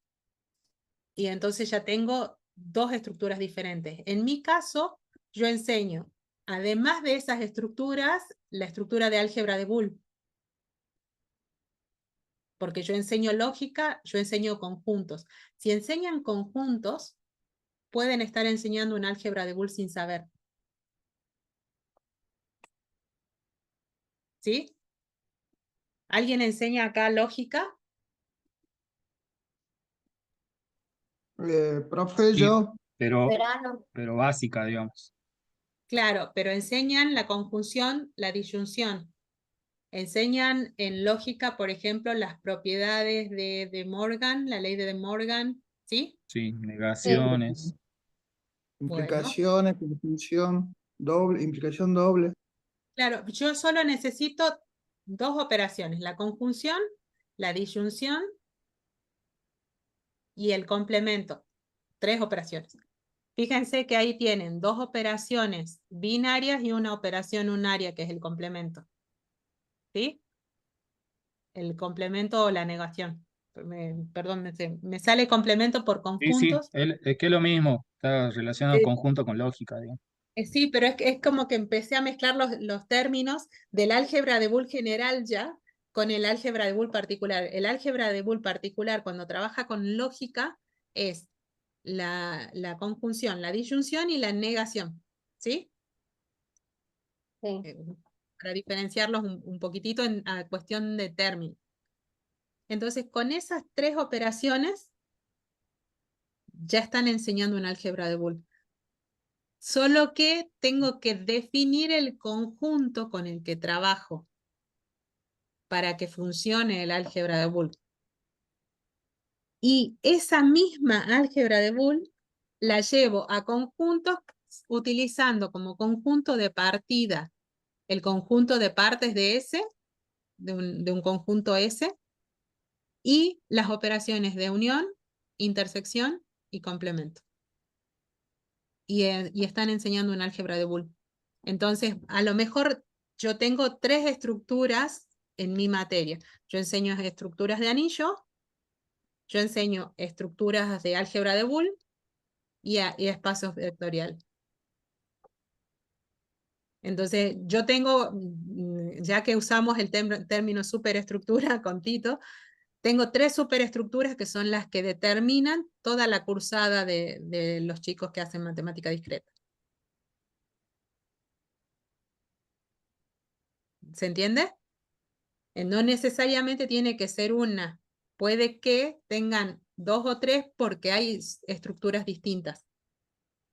y entonces ya tengo dos estructuras diferentes. En mi caso, yo enseño además de esas estructuras, la estructura de álgebra de Boole. Porque yo enseño lógica, yo enseño conjuntos. Si enseñan conjuntos, pueden estar enseñando un álgebra de Boole sin saber. ¿Sí? ¿Alguien enseña acá lógica? Profe, Sí, yo, Verano. pero básica, digamos. Claro, pero enseñan la conjunción, la disyunción. Enseñan en lógica, por ejemplo, las propiedades de De Morgan, la ley de De Morgan, ¿sí? Sí, negaciones. Bueno, implicaciones, conjunción, doble, implicación doble. claro, yo solo necesito dos operaciones, la conjunción, la disyunción y el complemento. 3 operaciones. Fíjense que ahí tienen 2 operaciones binarias y una operación unaria, que es el complemento. ¿Sí? El complemento o la negación. Perdón, me sale complemento por Sí, sí, conjuntos. es que es lo mismo, está relacionado Eh, conjunto con lógica, digamos. Sí, pero es como que empecé a mezclar los términos del álgebra de Boole general ya con el álgebra de Boole particular. El álgebra de Boole particular, cuando trabaja con lógica, es la conjunción, la disyunción y la negación. ¿Sí? Sí. Para diferenciarlos un poquitito a cuestión de términos. Entonces, con esas 3 operaciones, ya están enseñando un álgebra de Boole. Solo que tengo que definir el conjunto con el que trabajo para que funcione el álgebra de Boole. Y esa misma álgebra de Boole la llevo a conjuntos utilizando como conjunto de partida el conjunto de partes de S, de un conjunto S, y las operaciones de unión, intersección y complemento. Y están enseñando un álgebra de Boole. Entonces, a lo mejor yo tengo 3 estructuras en mi materia. Yo enseño estructuras de anillo, yo enseño estructuras de álgebra de Boole y espacios vectorial. Entonces, yo tengo, ya que usamos el término superestructura con Tito, tengo 3 superestructuras que son las que determinan toda la cursada de los chicos que hacen matemática discreta. ¿Se entiende? No necesariamente tiene que ser una. Puede que tengan 2 o 3 porque hay estructuras distintas.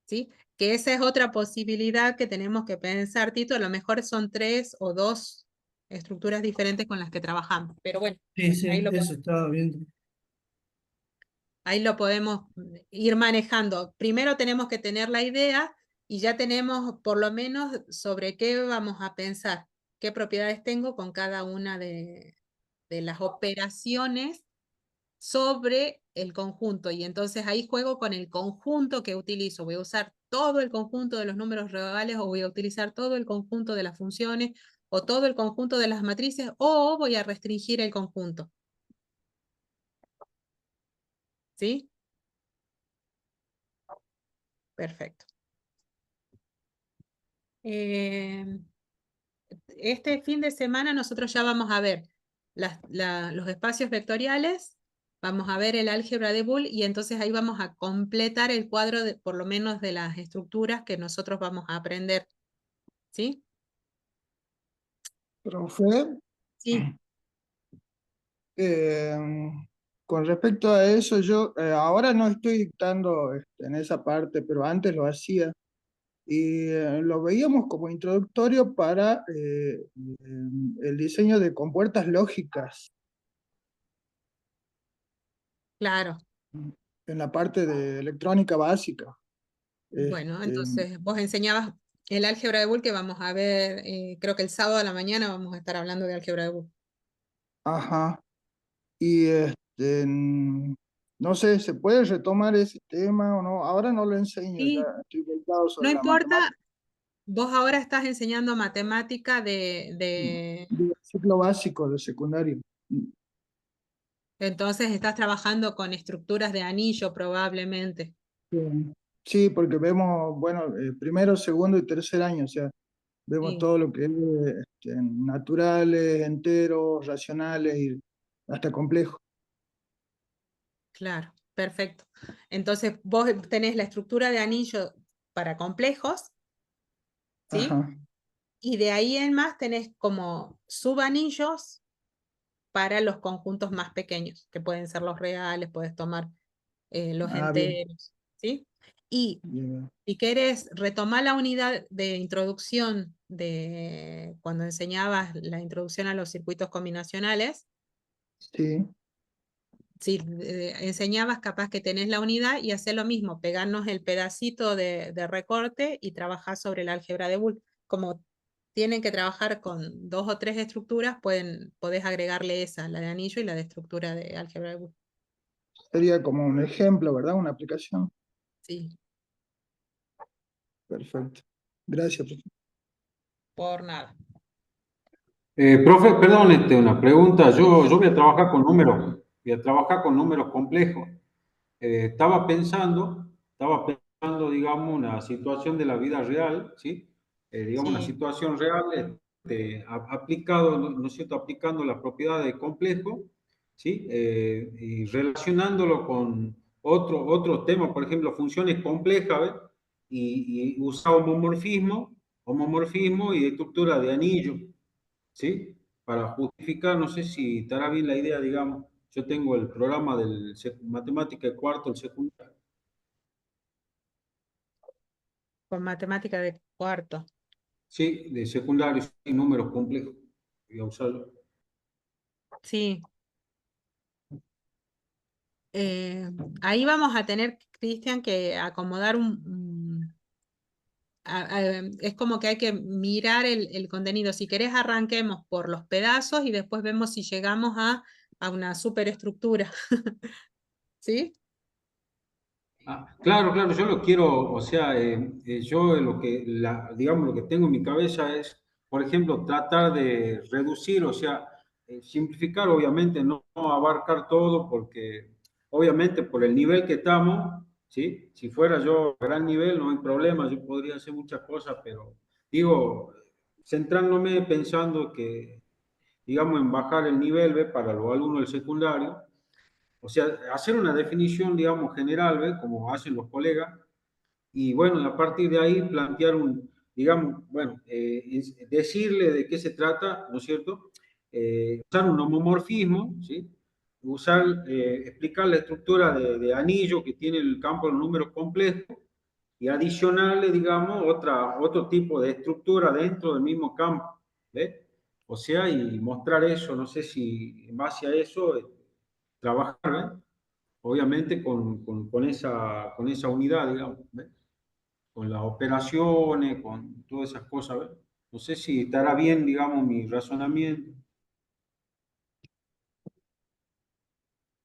¿Sí? Que esa es otra posibilidad que tenemos que pensar, Tito. A lo mejor son 3 o 2 estructuras diferentes con las que trabajamos. Pero bueno, Sí, sí, ahí eso estaba viendo. lo podemos ir manejando. Primero tenemos que tener la idea y ya tenemos por lo menos sobre qué vamos a pensar, qué propiedades tengo con cada una de las operaciones sobre el conjunto. Y entonces ahí juego con el conjunto que utilizo. Voy a usar todo el conjunto de los números reales o voy a utilizar todo el conjunto de las funciones o todo el conjunto de las matrices o voy a restringir el conjunto. ¿Sí? Perfecto. Este fin de semana nosotros ya vamos a ver los espacios vectoriales, vamos a ver el álgebra de Boole y entonces ahí vamos a completar el cuadro por lo menos de las estructuras que nosotros vamos a aprender. ¿Sí? Profe, Sí. eh, con respecto a eso, yo ahora no estoy dictando en esa parte, pero antes lo hacía. Y lo veíamos como introductorio para el diseño de compuertas lógicas Claro. en la parte de electrónica básica. Bueno, Este, entonces vos enseñabas el álgebra de Boole que vamos a ver, creo que el sábado a la mañana vamos a estar hablando de álgebra de Boole. ajá. Y no sé, ¿se puede retomar ese tema o no? Ahora no lo enseño, ya Sí, estoy volcado no sobre la importa, matemática vos ahora estás enseñando matemática del ciclo básico de secundario. entonces estás trabajando con estructuras de anillo probablemente. Sí, sí, porque vemos, bueno, primero, segundo y tercer año, o sea, Vemos Sí, todo lo que es naturales, enteros, racionales y hasta complejos. claro, perfecto. Entonces, vos tenés la estructura de anillo para complejos, ¿sí? Ajá. Y de ahí en más tenés como subanillos para los conjuntos más pequeños, que pueden ser los reales, puedes tomar los Ah, bien. enteros, ¿sí? Y Bien. si querés retomar la unidad de introducción de cuando enseñabas la introducción a los circuitos combinacionales, Sí. si enseñabas capaz que tenés la unidad y hacer lo mismo, pegarnos el pedacito de recorte y trabajar sobre el álgebra de Boole. Como tienen que trabajar con 2 o 3 estructuras, podés agregarle esa, la de anillo y la de estructura de álgebra de Boole. Sería como un ejemplo, ¿verdad? Una aplicación. Sí, Perfecto. Gracias, profe. por nada. Profe, perdón, una pregunta. Yo voy a trabajar con números, voy a trabajar con números complejos. Estaba pensando, digamos, una situación de la vida real, ¿sí? Digamos, una Sí, situación real, aplicado, ¿no es cierto? Aplicando la propiedad de complejo, ¿sí? Y relacionándolo con otro tema, por ejemplo, funciones complejas, ¿ves? Y usar homomorfismo y estructura de anillo, ¿sí? Para justificar, no sé si estará bien la idea, digamos, yo tengo el programa del matemática de cuarto, el secundario, con matemática de cuarto. sí, de secundario, y números complejos, voy a usarlo. Sí. Eh, Ahí vamos a tener, Cristian, que acomodar es como que hay que mirar el contenido. Si querés, arranquemos por los pedazos y después vemos si llegamos a una superestructura. ¿Sí? Claro, claro, yo lo quiero, o sea, yo digamos, lo que tengo en mi cabeza es, por ejemplo, tratar de reducir, o sea, simplificar, obviamente, no abarcar todo, porque obviamente por el nivel que estamos, ¿sí? Si fuera yo a gran nivel, no hay problema, yo podría hacer muchas cosas, pero digo, centrándome pensando que, digamos, en bajar el nivel, ¿ve? Para los alumnos del secundario, o sea, hacer una definición, digamos, general, ¿ve? Como hacen los colegas, y bueno, a partir de ahí plantear digamos, bueno, decirle de qué se trata, ¿no es cierto? Usar un homomorfismo, ¿sí? Explicar la estructura de anillo que tiene el campo de los números complejos y adicionarle, digamos, otro tipo de estructura dentro del mismo campo, ¿ve? O sea, y mostrar eso, no sé si en base a eso trabajar, ¿ve? Obviamente con esa unidad, digamos, ¿ve? Con las operaciones, con todas esas cosas, ¿ve? No sé si estará bien, digamos, mi razonamiento.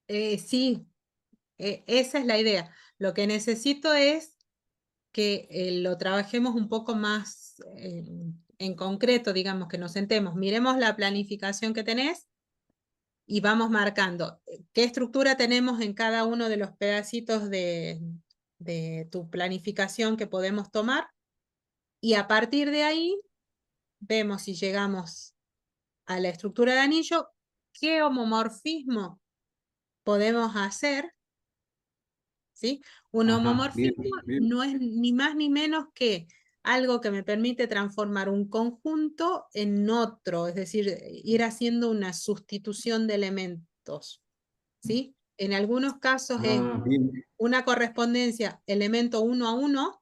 Sí, esa es la idea. Lo que necesito es que lo trabajemos un poco más en concreto, digamos, que nos sentemos, miremos la planificación que tenés y vamos marcando qué estructura tenemos en cada uno de los pedacitos de tu planificación que podemos tomar y a partir de ahí vemos si llegamos a la estructura de anillo, qué homomorfismo podemos hacer, ¿sí? Un Ajá, bien, homomorfismo bien. no es ni más ni menos que algo que me permite transformar un conjunto en otro, es decir, ir haciendo una sustitución de elementos, ¿sí? En algunos casos es Ah, bien, una correspondencia elemento 1 a 1,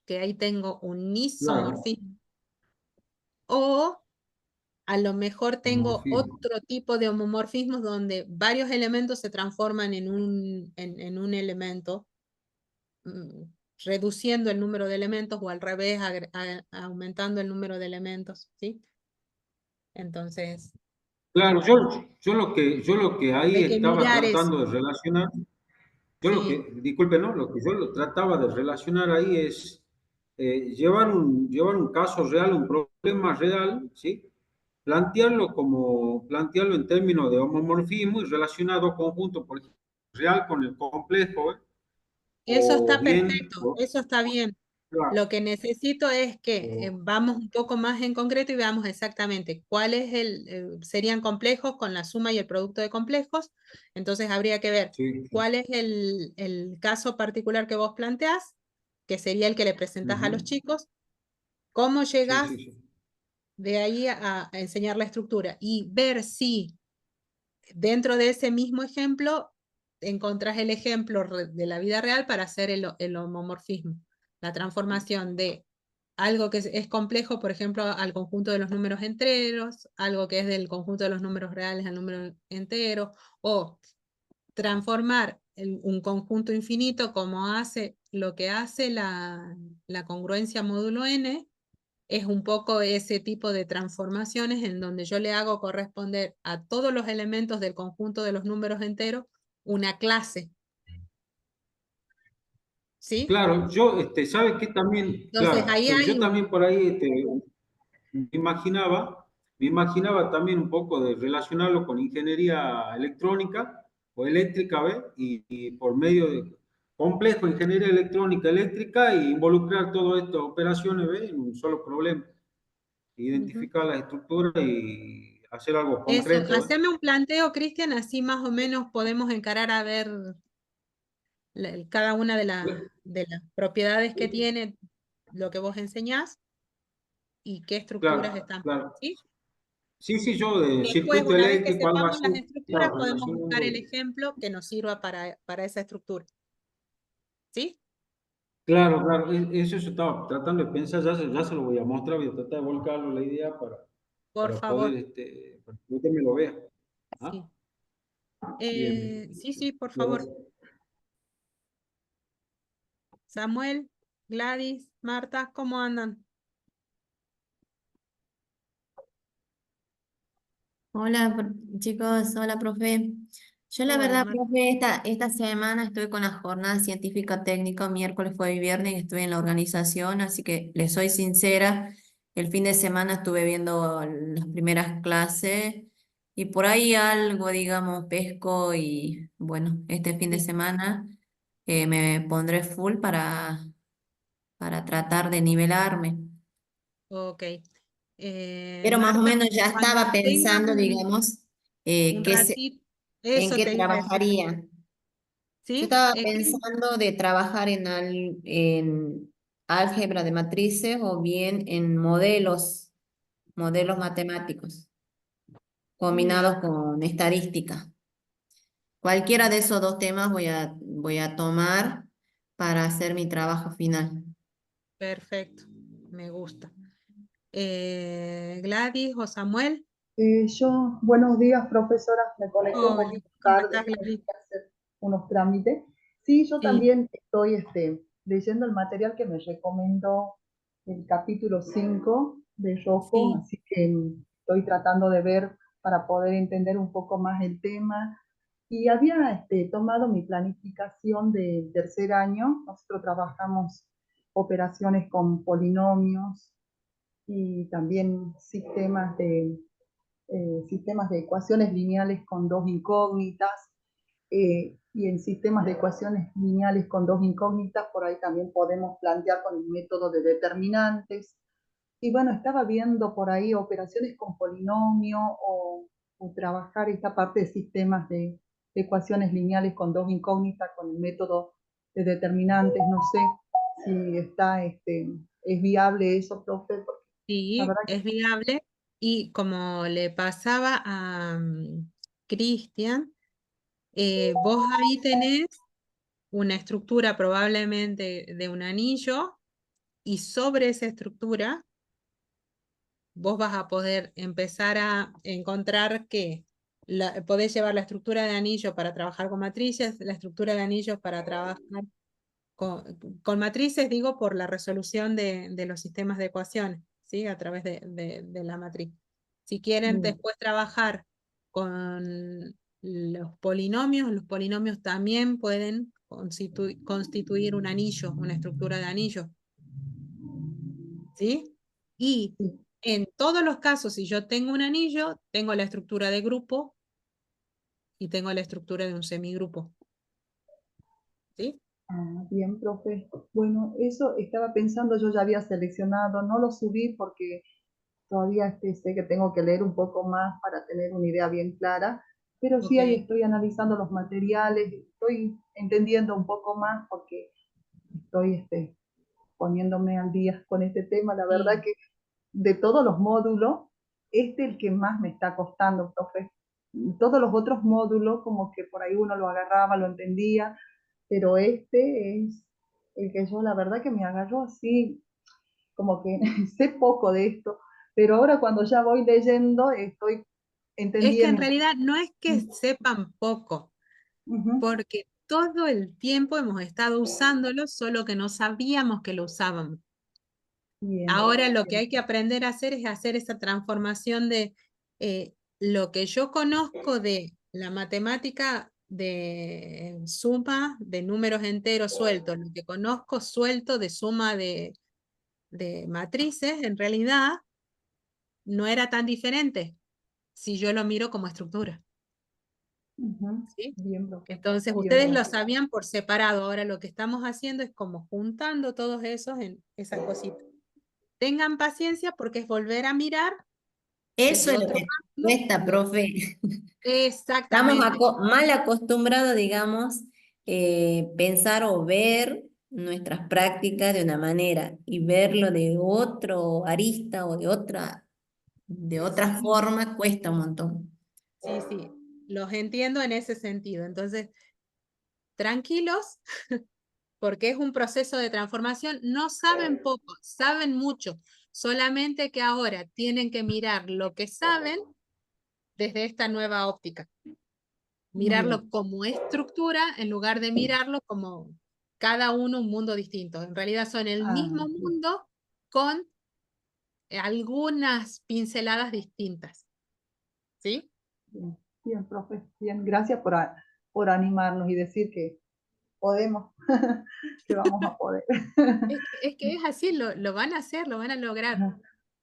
que ahí tengo un claro. isomorfismo, o a lo mejor tengo Homomorfismo. otro tipo de homomorfismos donde varios elementos se transforman en un elemento, mm, reduciendo el número de elementos o al revés, aumentando el número de elementos, ¿sí? Entonces, Claro, yo lo que ahí hay que estaba mirar eso, tratando de relacionar, ¿sí? disculpe, ¿no? Lo que yo lo trataba de relacionar ahí es llevar un caso real, un problema real, ¿sí? Plantearlo en términos de homomorfismo y relacionar dos conjuntos, por ejemplo, real con el complejo, ¿eh? Eso O está bien, perfecto, eso está bien. Claro. Lo que necesito es que vamos un poco más en concreto y veamos exactamente cuáles serían complejos con la suma y el producto de complejos. Entonces habría que ver Sí, sí. cuál es el caso particular que vos planteás, que sería el que le presentás a los Ujú. chicos, cómo Sí, llegás sí, sí. de ahí a enseñar la estructura y ver si dentro de ese mismo ejemplo encontrás el ejemplo de la vida real para hacer el homomorfismo, la transformación de algo que es complejo, por ejemplo, al conjunto de los números enteros, algo que es del conjunto de los números reales al número entero, o transformar un conjunto infinito como hace lo que hace la congruencia módulo n, es un poco ese tipo de transformaciones en donde yo le hago corresponder a todos los elementos del conjunto de los números enteros una clase. ¿Sí? Claro, yo, ¿sabe qué también? Entonces Claro, ahí yo hay también por ahí me imaginaba también un poco de relacionarlo con ingeniería electrónica o eléctrica, ¿ves? Y por medio de complejo, ingeniería electrónica, eléctrica, e involucrar todas estas operaciones, ¿ves? En un solo problema. Identificar la estructura y hacer algo eso. concreto, ¿ves? Haceme un planteo, Cristian, así más o menos podemos encarar a ver cada una de las propiedades que tiene lo que vos enseñás y qué estructuras Claro, están. claro. ¿Sí? Sí, sí, yo de Después, circuito una vez que eléctrico, algo sepamos así, las estructuras, claro, podemos buscar relacionando. el ejemplo que nos sirva para esa estructura. ¿Sí? Claro, claro, eso yo estaba tratando de pensar, ya se lo voy a mostrar, voy a tratar de volcarlo la idea Por para poder, favor. para que usted me lo vea. ¿Ah? Sí. Bien. Sí, sí, por Lo- favor. Samuel, Gladys, Marta, ¿cómo andan? Hola, chicos, hola, profe. Yo la Hola, verdad, Marta. profe, esta semana estoy con la jornada científica técnica, miércoles, jueves y viernes, y estoy en la organización, así que les soy sincera, el fin de semana estuve viendo las primeras clases y por ahí algo, digamos, pesco y bueno, este fin de Sí, semana me pondré full para tratar de nivelarme. ok. Pero más o Marta, menos ya cuando estaba tengas pensando, digamos, un qué ratito, en eso qué te iba a decir. trabajaría. Yo ¿Sí? estaba pensando de trabajar en álgebra de matrices o bien en modelos matemáticos combinados con estadística. Cualquiera de esos dos temas voy a tomar para hacer mi trabajo final. Perfecto, me gusta. Gladys o Samuel. Buenos días, profesora. Me conecté un Hola, poquito ¿cómo tarde, estás, tenía Gladys? que hacer unos trámites. Sí, yo Sí, también estoy leyendo el material que me recomendó el capítulo 5 de Rocco, sí, así que estoy tratando de ver para poder entender un poco más el tema. Y había tomado mi planificación de tercer año. Nosotros trabajamos operaciones con polinomios y también sistemas de ecuaciones lineales con dos incógnitas, y en sistemas de ecuaciones lineales con dos incógnitas, por ahí también podemos plantear con el método de determinantes. Y bueno, estaba viendo por ahí operaciones con polinomio o trabajar esta parte de sistemas de ecuaciones lineales con dos incógnitas con el método de determinantes. No sé si es viable eso, profe, porque la sí, verdad que es viable. Y como le pasaba a Cristian, vos ahí tenés una estructura probablemente de un anillo y sobre esa estructura vos vas a poder empezar a encontrar que podés llevar la estructura de anillo para trabajar con matrices, la estructura de anillos para trabajar con matrices, digo, por la resolución de los sistemas de ecuaciones, ¿sí? A través de la matriz. Si quieren después trabajar con los polinomios también pueden constituir un anillo, una estructura de anillo, ¿sí? Y sí. en todos los casos, si yo tengo un anillo, tengo la estructura de grupo y tengo la estructura de un semigrupo, ¿sí? Bien, profe. Bueno, eso estaba pensando, yo ya había seleccionado, no lo subí porque todavía sé que tengo que leer un poco más para tener una idea bien clara, pero sí ahí Ok. estoy analizando los materiales, estoy entendiendo un poco más porque estoy poniéndome al día con este tema. La verdad Sí. que de todos los módulos, el que más me está costando, profe. Todos los otros módulos, como que por ahí uno lo agarraba, lo entendía, pero este es el que yo, la verdad que me agarró así, como que sé poco de esto, pero ahora cuando ya voy leyendo, estoy Es que en entendiendo. realidad no es que sepan poco, Ujú. porque todo el tiempo hemos estado usándolo, solo que no sabíamos que lo usábamos. Bien, Ahora lo que bien. hay que aprender a hacer es hacer esa transformación de lo que yo conozco de la matemática de suma de números enteros sueltos, lo que conozco suelto de suma de matrices, en realidad no era tan diferente si yo lo miro como estructura. Ujú. ¿Sí? Bien, profe. Entonces, Bien, ustedes lo profe. sabían por separado. Ahora lo que estamos haciendo es como juntando todos esos en esas cositas. Tengan paciencia porque es volver a mirar Eso desde es lo otro que ángulo. cuesta, profe. Estamos Exactamente. mal acostumbrados, digamos, pensar o ver nuestras prácticas de una manera y verlo de otro arista o de otra Sí, forma cuesta un montón. sí, sí. Los entiendo en ese sentido. Entonces, tranquilos, porque es un proceso de transformación. No saben poco, saben mucho. Solamente que ahora tienen que mirar lo que saben desde esta nueva óptica. Muy Mirarlo bien. como estructura en lugar de mirarlo como cada uno un mundo distinto. En realidad son el mismo Bien, mundo con algunas pinceladas distintas. ¿Sí? bien, bien, profe. Bien, gracias por animarnos y decir que podemos, que vamos a poder. Es que es así, lo van a hacer, lo van a lograr.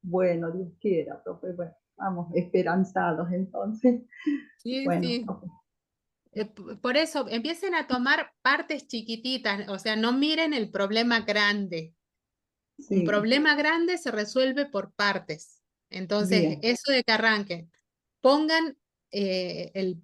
Bueno, Dios quiera, profe. Bueno, vamos, esperanzados entonces. Sí, Bueno, sí. profe. Por eso, empiecen a tomar partes chiquititas, o sea, no miren el problema grande. Un Sí, problema grande se resuelve por partes. Entonces, bien. eso de que arranquen, pongan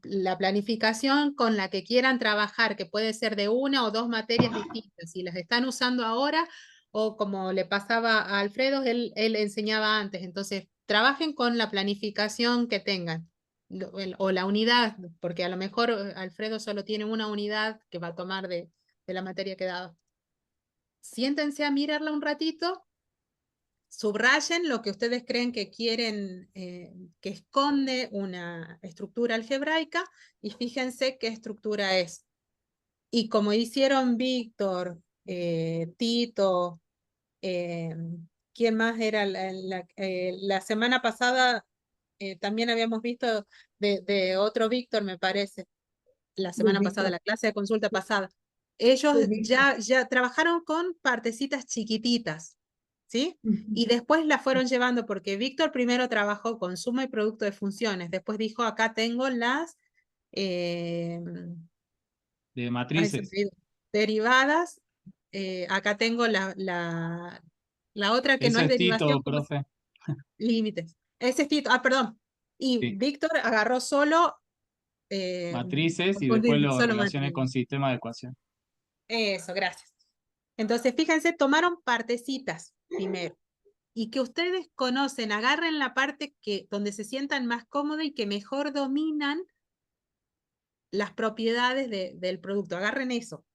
la planificación con la que quieran trabajar, que puede ser de una o dos materias distintas, si las están usando ahora o como le pasaba a Alfredo, él enseñaba antes. Entonces, trabajen con la planificación que tengan o la unidad, porque a lo mejor Alfredo solo tiene una unidad que va a tomar de la materia que daba. Siéntense a mirarla un ratito, subrayen lo que ustedes creen que quieren, que esconde una estructura algebraica y fíjense qué estructura es. Y como hicieron Víctor, Tito, eh, ¿quién más era? La semana pasada también habíamos visto de otro Víctor, me parece, la De semana pasada, Víctor. la clase de consulta pasada. Ellos De Víctor. ya trabajaron con partecitas chiquititas, ¿sí? Ujú. Y después la fueron llevando porque Víctor primero trabajó con suma y producto de funciones, después dijo, acá tengo las, eh, De ay, se me matrices. olvidó, derivadas, acá tengo la otra que no Ese es es derivación, Tito, como profe. límites. Ese es Tito, perdón. Y Sí. Víctor agarró solo, Matrices y después confundir, lo solo relacioné matriz. con sistema de ecuación. Eso, gracias. Entonces, fíjense, tomaron partecitas primero y que ustedes conocen, agarren la parte donde se sientan más cómodos y que mejor dominan las propiedades del producto. Agarren eso.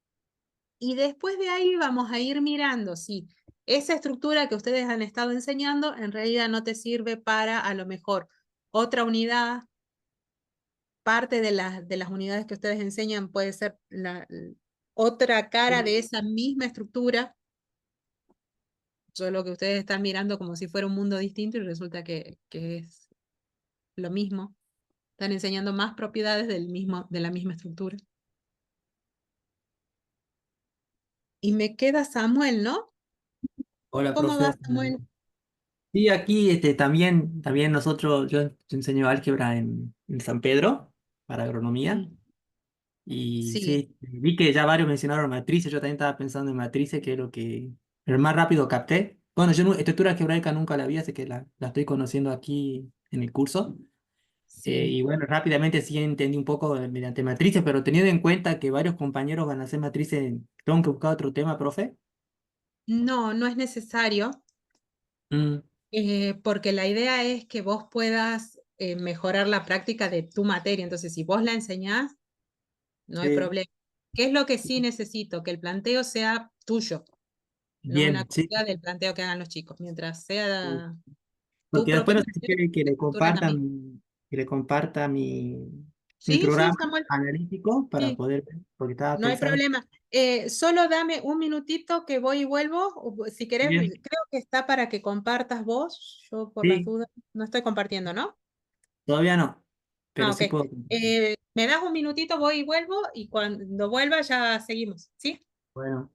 Y después de ahí vamos a ir mirando si esa estructura que ustedes han estado enseñando en realidad no te sirve para a lo mejor otra unidad. Parte de las unidades que ustedes enseñan puede ser otra cara de esa misma estructura, solo que ustedes están mirando como si fuera un mundo distinto y resulta que es lo mismo. Están enseñando más propiedades de la misma estructura. Y me queda Samuel, ¿no? Hola, ¿Cómo va profe. Samuel? Sí, aquí también nosotros, yo enseño álgebra en San Pedro para agronomía. Sí. Y Sí, sí, vi que ya varios mencionaron matrices, yo también estaba pensando en matrices, que es lo que el más rápido capté. Bueno, yo estructura algebraica nunca la vi, así que la estoy conociendo aquí en el curso. sí. Y bueno, rápidamente sí entendí un poco mediante matrices, pero teniendo en cuenta que varios compañeros van a hacer matrices, ¿tengo que buscar otro tema, profe? No, no es necesario, Mm, porque la idea es que vos puedas mejorar la práctica de tu materia. Entonces, si vos la enseñás, no hay sí, problema. ¿Qué es lo que sí necesito? Que el planteo sea tuyo, no una bien, sí. copia del planteo que hagan los chicos. Mientras sea tu Porque después propio no sé si planteo, quiere la estructura también. que le comparta mi Sí, sí, programa Samuel, analítico para sí, poder ver, porque estaba no hay pensando. problema. Solo dame un minutito que voy y vuelvo. Si querés, Bien, creo que está para que compartas vos. Yo por las sí, dudas no estoy compartiendo, ¿no? todavía no, pero Ah, ok. sí puedo. Me das un minutito, voy y vuelvo y cuando vuelva ya seguimos, ¿sí? Bueno.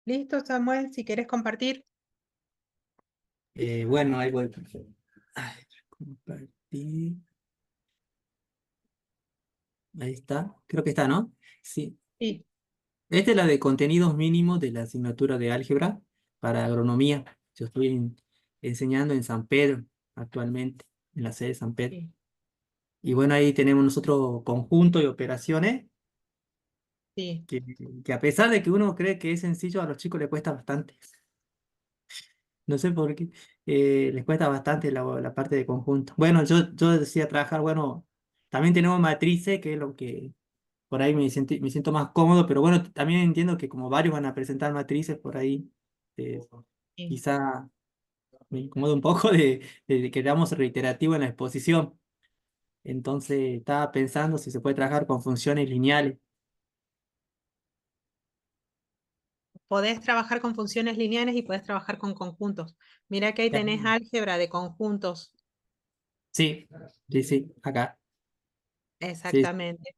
Listo, Samuel, si quieres compartir. Bueno, ahí voy. Ay, compartir. Ahí está. Creo que está, ¿no? Sí. Sí, Esta es la de contenidos mínimos de la asignatura de álgebra para agronomía. Yo estoy enseñando en San Pedro actualmente, en la sede de San Pedro. sí, Y bueno, ahí tenemos nosotros conjunto de operaciones sí. que, que a pesar de que uno cree que es sencillo, a los chicos les cuesta bastante. No sé por qué. Les cuesta bastante la parte de conjunto. Bueno, yo decía trabajar, bueno, también tenemos matrices, que es lo que por ahí me siento más cómodo, pero bueno, también entiendo que como varios van a presentar matrices por ahí, eh, Sí. quizá me incomoda un poco de que éramos reiterativo en la exposición. Entonces estaba pensando si se puede trabajar con funciones lineales. Podés trabajar con funciones lineales y podés trabajar con conjuntos. Mira que ahí tenés álgebra de conjuntos. Sí, sí, sí, acá. Sí, Exactamente.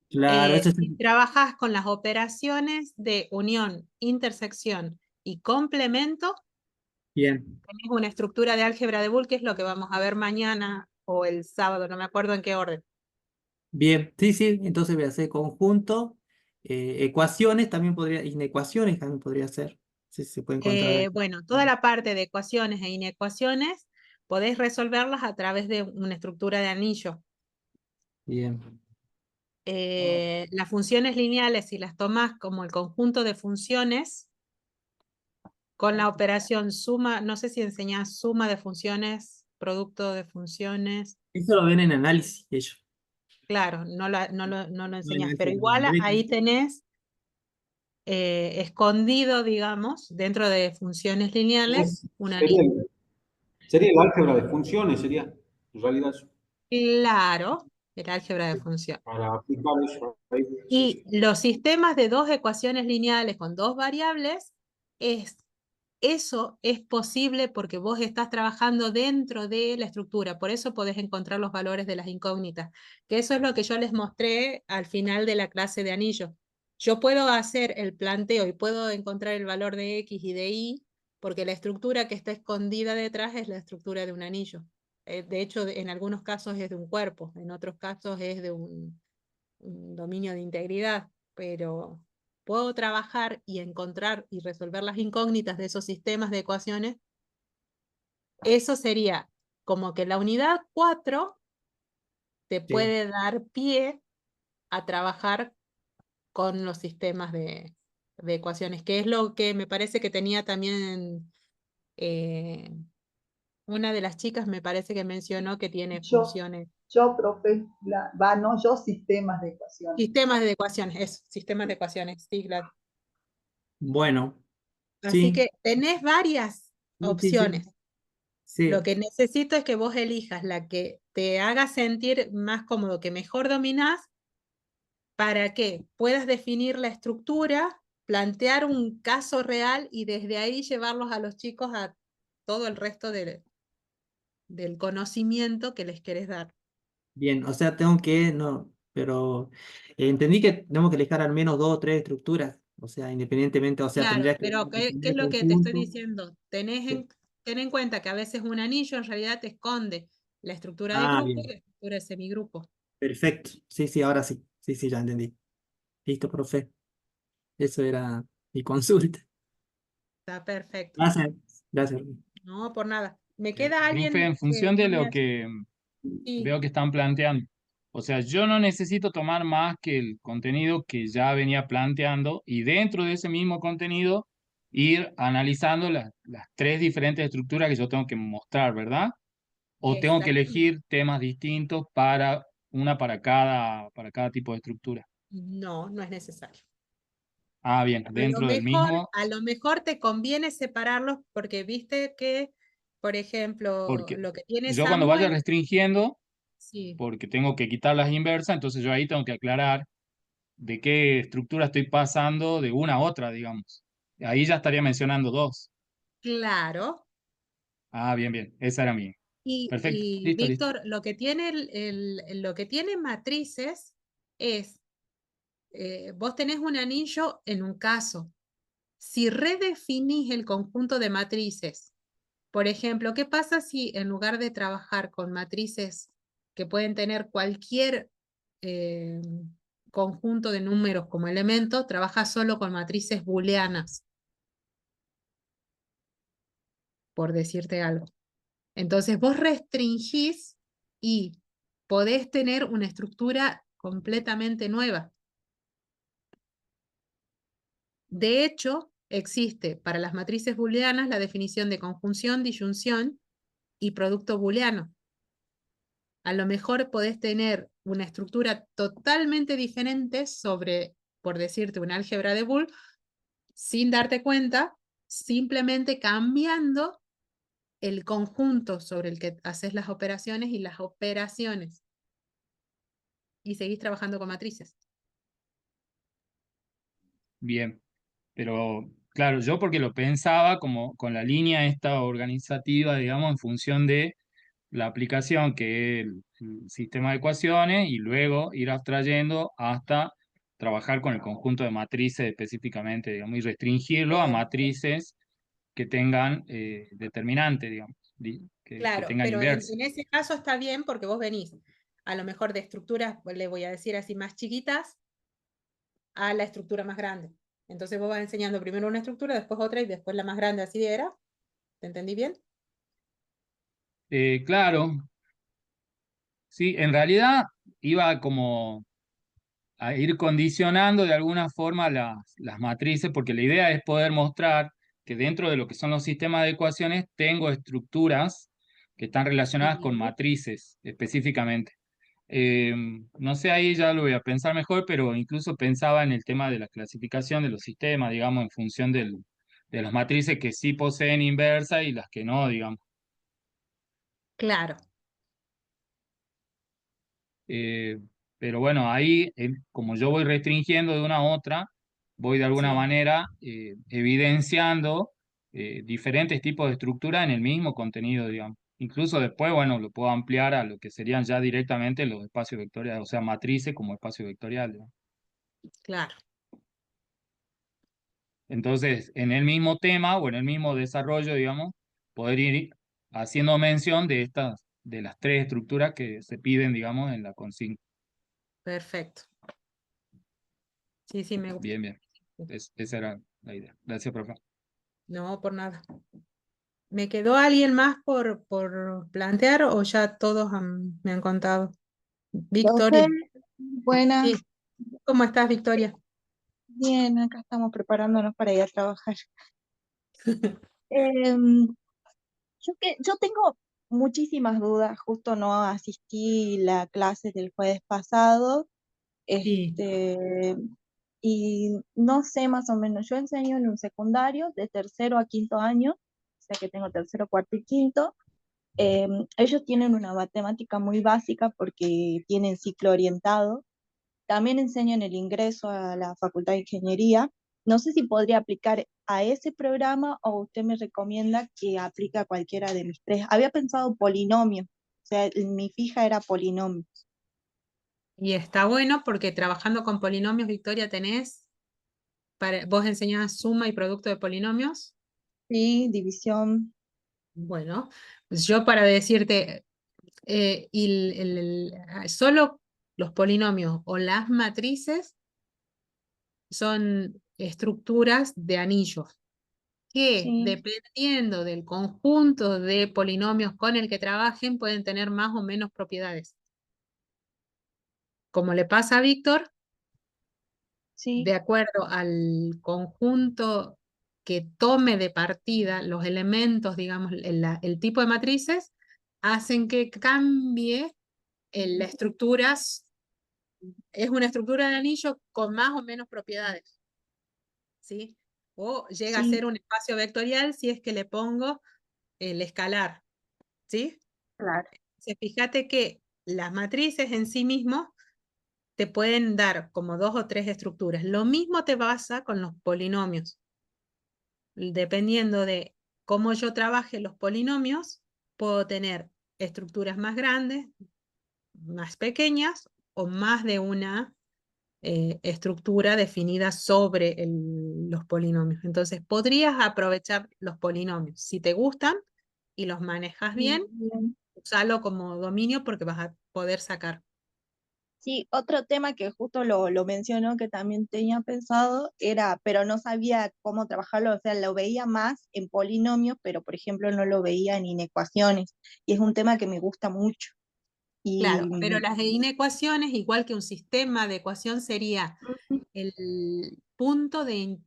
claro, eso Si trabajas con las operaciones de unión, intersección y complemento, bien. tenés una estructura de álgebra de Boole, que es lo que vamos a ver mañana o el sábado, no me acuerdo en qué orden. Bien, sí, sí, entonces voy a hacer conjunto, ecuaciones también podría, inecuaciones también podría ser, sí, se puede encontrar aquí. Bueno, toda la parte de ecuaciones e inecuaciones podés resolverlas a través de una estructura de anillo. Bien, Las funciones lineales, si las tomas como el conjunto de funciones, con la operación suma, no sé si enseñás suma de funciones, producto de funciones, eso lo ven en análisis ellos. claro, no lo No en enseñás, pero álgebra igual algebraica. ahí tenés escondido, digamos, dentro de funciones lineales, un Sería, anillo. sería el álgebra de funciones, sería en realidad eso, Claro, el álgebra de funciones. para aplicar eso ahí. Sí, Y sí. los sistemas de dos ecuaciones lineales con dos variables, eso es posible porque vos estás trabajando dentro de la estructura, por eso podés encontrar los valores de las incógnitas, que eso es lo que yo les mostré al final de la clase de anillo. Yo puedo hacer el planteo y puedo encontrar el valor de X y de Y, porque la estructura que está escondida detrás es la estructura de un anillo. De hecho, en algunos casos es de un cuerpo, en otros casos es de un un dominio de integridad, pero puedo trabajar y encontrar y resolver las incógnitas de esos sistemas de ecuaciones. Eso sería como que la unidad 4 te Sí. puede dar pie a trabajar con los sistemas de ecuaciones, que es lo que me parece que tenía también una de las chicas, me parece que mencionó que tiene Yo, funciones. profe, no, yo sistemas de ecuaciones. Sistemas de ecuaciones, eso, sistemas de ecuaciones, sí, claro. Bueno, Así sí, que tenés varias sí, sí, sí. opciones. Lo Sí, que necesito es que vos elijas la que te haga sentir más cómodo, que mejor dominás, para que puedas definir la estructura, plantear un caso real y desde ahí llevarlos a los chicos a todo el resto del conocimiento que les querés dar. bien, o sea, tengo que, no, pero entendí que tenemos que elegir al menos 2 o 3 estructuras, o sea, independientemente, o sea, Claro, tendría que pero ¿qué tener es lo que te estoy conjunto. diciendo? Sí. Ten en cuenta que a veces un anillo en realidad te esconde la estructura de Ah, grupo y bien, la estructura de semigrupo. perfecto. Sí, sí, ahora sí. Sí, sí, ya entendí. Listo, profe. Eso era mi consulta. Está perfecto. Gracias. Gracias. No, por nada. ¿Me queda Profe, alguien en que función de lo quería? que Sí, veo que están planteando, o sea, yo no necesito tomar más que el contenido que ya venía planteando y dentro de ese mismo contenido ir analizando las tres diferentes estructuras que yo tengo que mostrar, ¿verdad? O tengo que exactamente. elegir temas distintos para cada tipo de estructura. No, no es necesario. Ah, bien, dentro del mismo, A lo mejor te conviene separarlos porque viste que, por ejemplo, porque lo que tiene yo cuando vaya Samuel, restringiendo, sí, porque tengo que quitar las inversas, entonces yo ahí tengo que aclarar de qué estructura estoy pasando de una a otra, digamos. Ahí ya estaría mencionando dos. claro. Ah, bien, bien, esa era mi. Perfecto, Y listo, listo. Víctor, lo que tiene lo que tiene matrices es, vos tenés un anillo en un caso. Si redefinís el conjunto de matrices, por ejemplo, ¿qué pasa si en lugar de trabajar con matrices que pueden tener cualquier eh, conjunto de números como elemento, trabajas solo con matrices booleanas, por decirte algo? Entonces vos restringís y podés tener una estructura completamente nueva. De hecho, existe para las matrices booleanas la definición de conjunción, disyunción y producto booleano. A lo mejor podés tener una estructura totalmente diferente sobre, por decirte, un álgebra de Boole, sin darte cuenta, simplemente cambiando el conjunto sobre el que haces las operaciones y las operaciones. Y seguís trabajando con matrices. Bien, pero claro, yo porque lo pensaba como con la línea esta organizativa, digamos, en función de la aplicación que es el sistema de ecuaciones y luego ir abstrayendo hasta trabajar con el conjunto de matrices específicamente, digamos, y restringirlo a matrices que tengan determinante, digamos, que Claro, tengan pero inversa. en ese caso está bien porque vos venís a lo mejor de estructuras, le voy a decir así, más chiquitas a la estructura más grande. Entonces vos vas enseñando primero una estructura, después otra y después la más grande, así era. ¿Te entendí bien? Claro, sí, en realidad iba como a ir condicionando de alguna forma las matrices, porque la idea es poder mostrar que dentro de lo que son los sistemas de ecuaciones tengo estructuras que están relacionadas con Sí. matrices específicamente. Eh, no sé, ahí ya lo voy a pensar mejor, pero incluso pensaba en el tema de la clasificación de los sistemas, digamos, en función de las matrices que sí poseen inversa y las que no, digamos. Claro, Eh, pero bueno, ahí, como yo voy restringiendo de una a otra, voy de alguna sí, manera evidenciando diferentes tipos de estructura en el mismo contenido, digamos. Incluso después, bueno, lo puedo ampliar a lo que serían ya directamente los espacios vectoriales, o sea, matrices como espacio vectorial, digamos. claro. Entonces, en el mismo tema o en el mismo desarrollo, digamos, poder ir haciendo mención de estas, de las tres estructuras que se piden, digamos, en la consigna. Perfecto. Sí, sí, me gusta. Bien, bien. Esa era la idea. Gracias, profe. No, por nada. ¿Me quedó alguien más por plantear o ya todos me han contado? Profe, Victoria. buenas, Sí. ¿Cómo estás, Victoria? bien, acá estamos preparándonos para ir a trabajar. Em, yo tengo muchísimas dudas, justo no asistí la clase del jueves pasado, Sí. y no sé más o menos, yo enseño en un secundario de tercero a quinto año, o sea que tengo tercero, cuarto y quinto. Ellos tienen una matemática muy básica porque tienen ciclo orientado. También enseño en el ingreso a la Facultad de Ingeniería. No sé si podría aplicar a ese programa o usted me recomienda que aplique a cualquiera de mis tres. Había pensado polinomio, o sea, mi fija era polinomio. Y está bueno porque trabajando con polinomios, Victoria, vos enseñás suma y producto de polinomios. Sí, división. Bueno, pues yo para decirte, solo los polinomios o las matrices son estructuras de anillos que, Sí, dependiendo del conjunto de polinomios con el que trabajen, pueden tener más o menos propiedades. Como le pasa a Víctor, sí, de acuerdo al conjunto que tome de partida los elementos, digamos, el tipo de matrices, hacen que cambie la estructura. Es una estructura de anillo con más o menos propiedades, ¿sí? O llega a sí, ser un espacio vectorial si es que le pongo el escalar, ¿sí? claro. Fíjate que las matrices en sí mismos te pueden dar como 2 o 3 estructuras. Lo mismo te pasa con los polinomios. Dependiendo de cómo yo trabaje los polinomios, puedo tener estructuras más grandes, más pequeñas o más de una estructura definida sobre los polinomios. Entonces, podrías aprovechar los polinomios. Si te gustan y los manejas bien, Bien. usalo como dominio porque vas a poder sacar. Sí, otro tema que justo lo mencionó que también tenía pensado era, pero no sabía cómo trabajarlo, o sea, lo veía más en polinomios, pero por ejemplo no lo veía en inecuaciones, y es un tema que me gusta mucho. Y Claro, pero las inecuaciones, igual que un sistema de ecuación, sería el punto de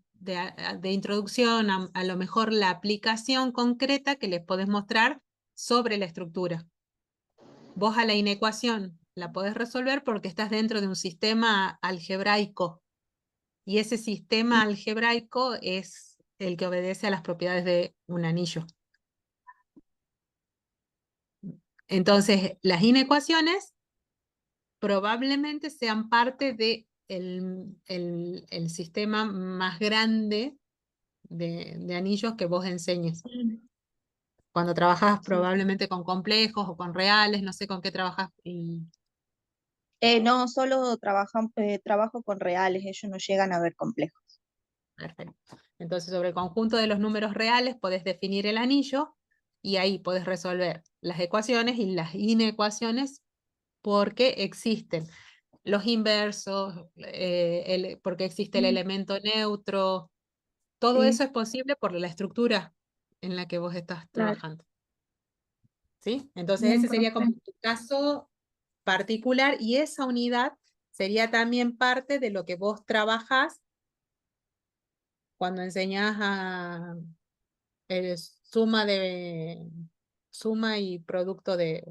introducción, a lo mejor la aplicación concreta que les podés mostrar sobre la estructura. Vos a la inecuación la podés resolver porque estás dentro de un sistema algebraico y ese sistema algebraico es el que obedece a las propiedades de un anillo. Entonces, las inecuaciones probablemente sean parte de el sistema más grande de anillos que vos enseñes. Cuando trabajas probablemente con complejos o con reales, no sé con qué trabajas. no, solo trabajo con reales, ellos no llegan a ver complejos. Perfecto. Entonces, sobre el conjunto de los números reales podés definir el anillo y ahí podés resolver las ecuaciones y las inecuaciones porque existen los inversos, porque existe el elemento neutro. Todo Sí, eso es posible por la estructura en la que vos estás claro. trabajando. ¿Sí? Entonces, Bien, ese sería como profe. tu caso particular y esa unidad sería también parte de lo que vos trabajás cuando enseñás a suma y producto de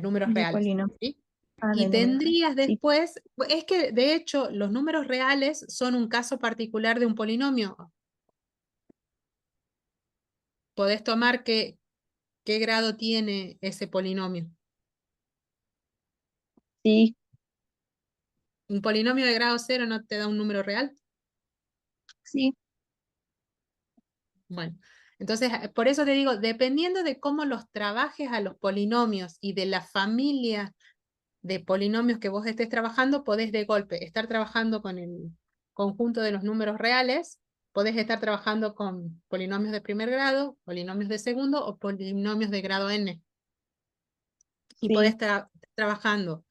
números De reales. polinomio. ¿Sí? Ah, Y de números. tendrías Sí, después, es que de hecho los números reales son un caso particular de un polinomio. Podés tomar qué grado tiene ese polinomio. sí, ¿Un polinomio de grado 0 no te da un número real? sí, Bueno, entonces por eso te digo, dependiendo de cómo los trabajes a los polinomios y de la familia de polinomios que vos estés trabajando, podés de golpe estar trabajando con el conjunto de los números reales, podés estar trabajando con polinomios de primer grado, polinomios de segundo o polinomios de grado n. Y podés sí. estar trabajando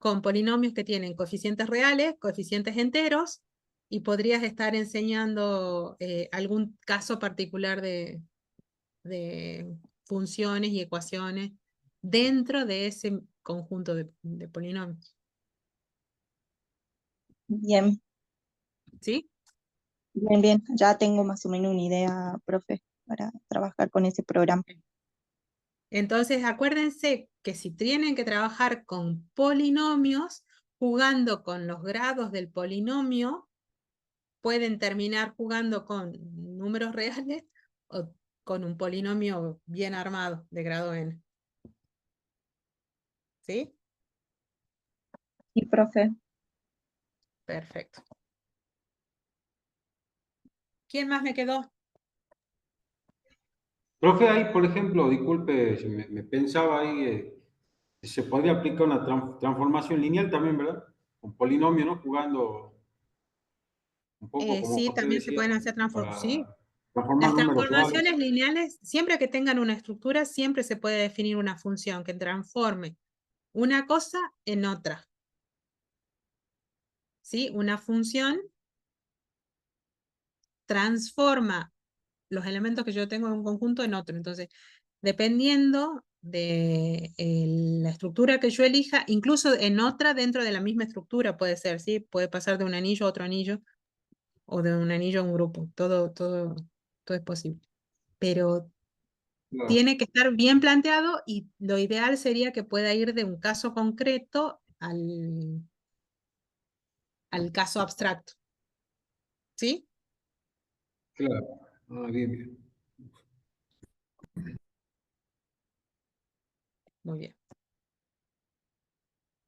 con polinomios que tienen coeficientes reales, coeficientes enteros, y podrías estar enseñando algún caso particular de funciones y ecuaciones dentro de ese conjunto de polinomios. Bien, ¿Sí? bien, bien. Ya tengo más o menos una idea, profe, para trabajar con ese programa. Entonces, acuérdense que si tienen que trabajar con polinomios, jugando con los grados del polinomio, pueden terminar jugando con números reales o con un polinomio bien armado de grado n. ¿Sí? Sí, profe. Perfecto. ¿Quién más me quedó? Profe, ahí, por ejemplo, disculpe, si me pensaba ahí, se podría aplicar una transformación lineal también, ¿verdad? Un polinomio, ¿no? Jugando un poco, como Sí, usted también se decía, pueden hacer sí. para transformar Las números reales. transformaciones lineales, siempre que tengan una estructura, siempre se puede definir una función que transforme una cosa en otra. ¿Sí? Una función transforma los elementos que yo tengo en un conjunto en otro. Entonces, dependiendo de la estructura que yo elija, incluso en otra dentro de la misma estructura puede ser, ¿sí? Puede pasar de un anillo a otro anillo o de un anillo a un grupo. Todo es posible. Pero Claro, tiene que estar bien planteado y lo ideal sería que pueda ir de un caso concreto al caso abstracto. ¿Sí? claro. Ah, bien, bien. Muy bien.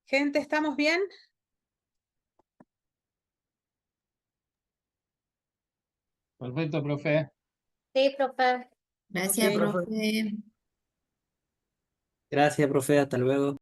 Gente, ¿estamos bien? Perfecto, profe. Sí, profe. Gracias, Ok. profe. Gracias, profe, hasta luego.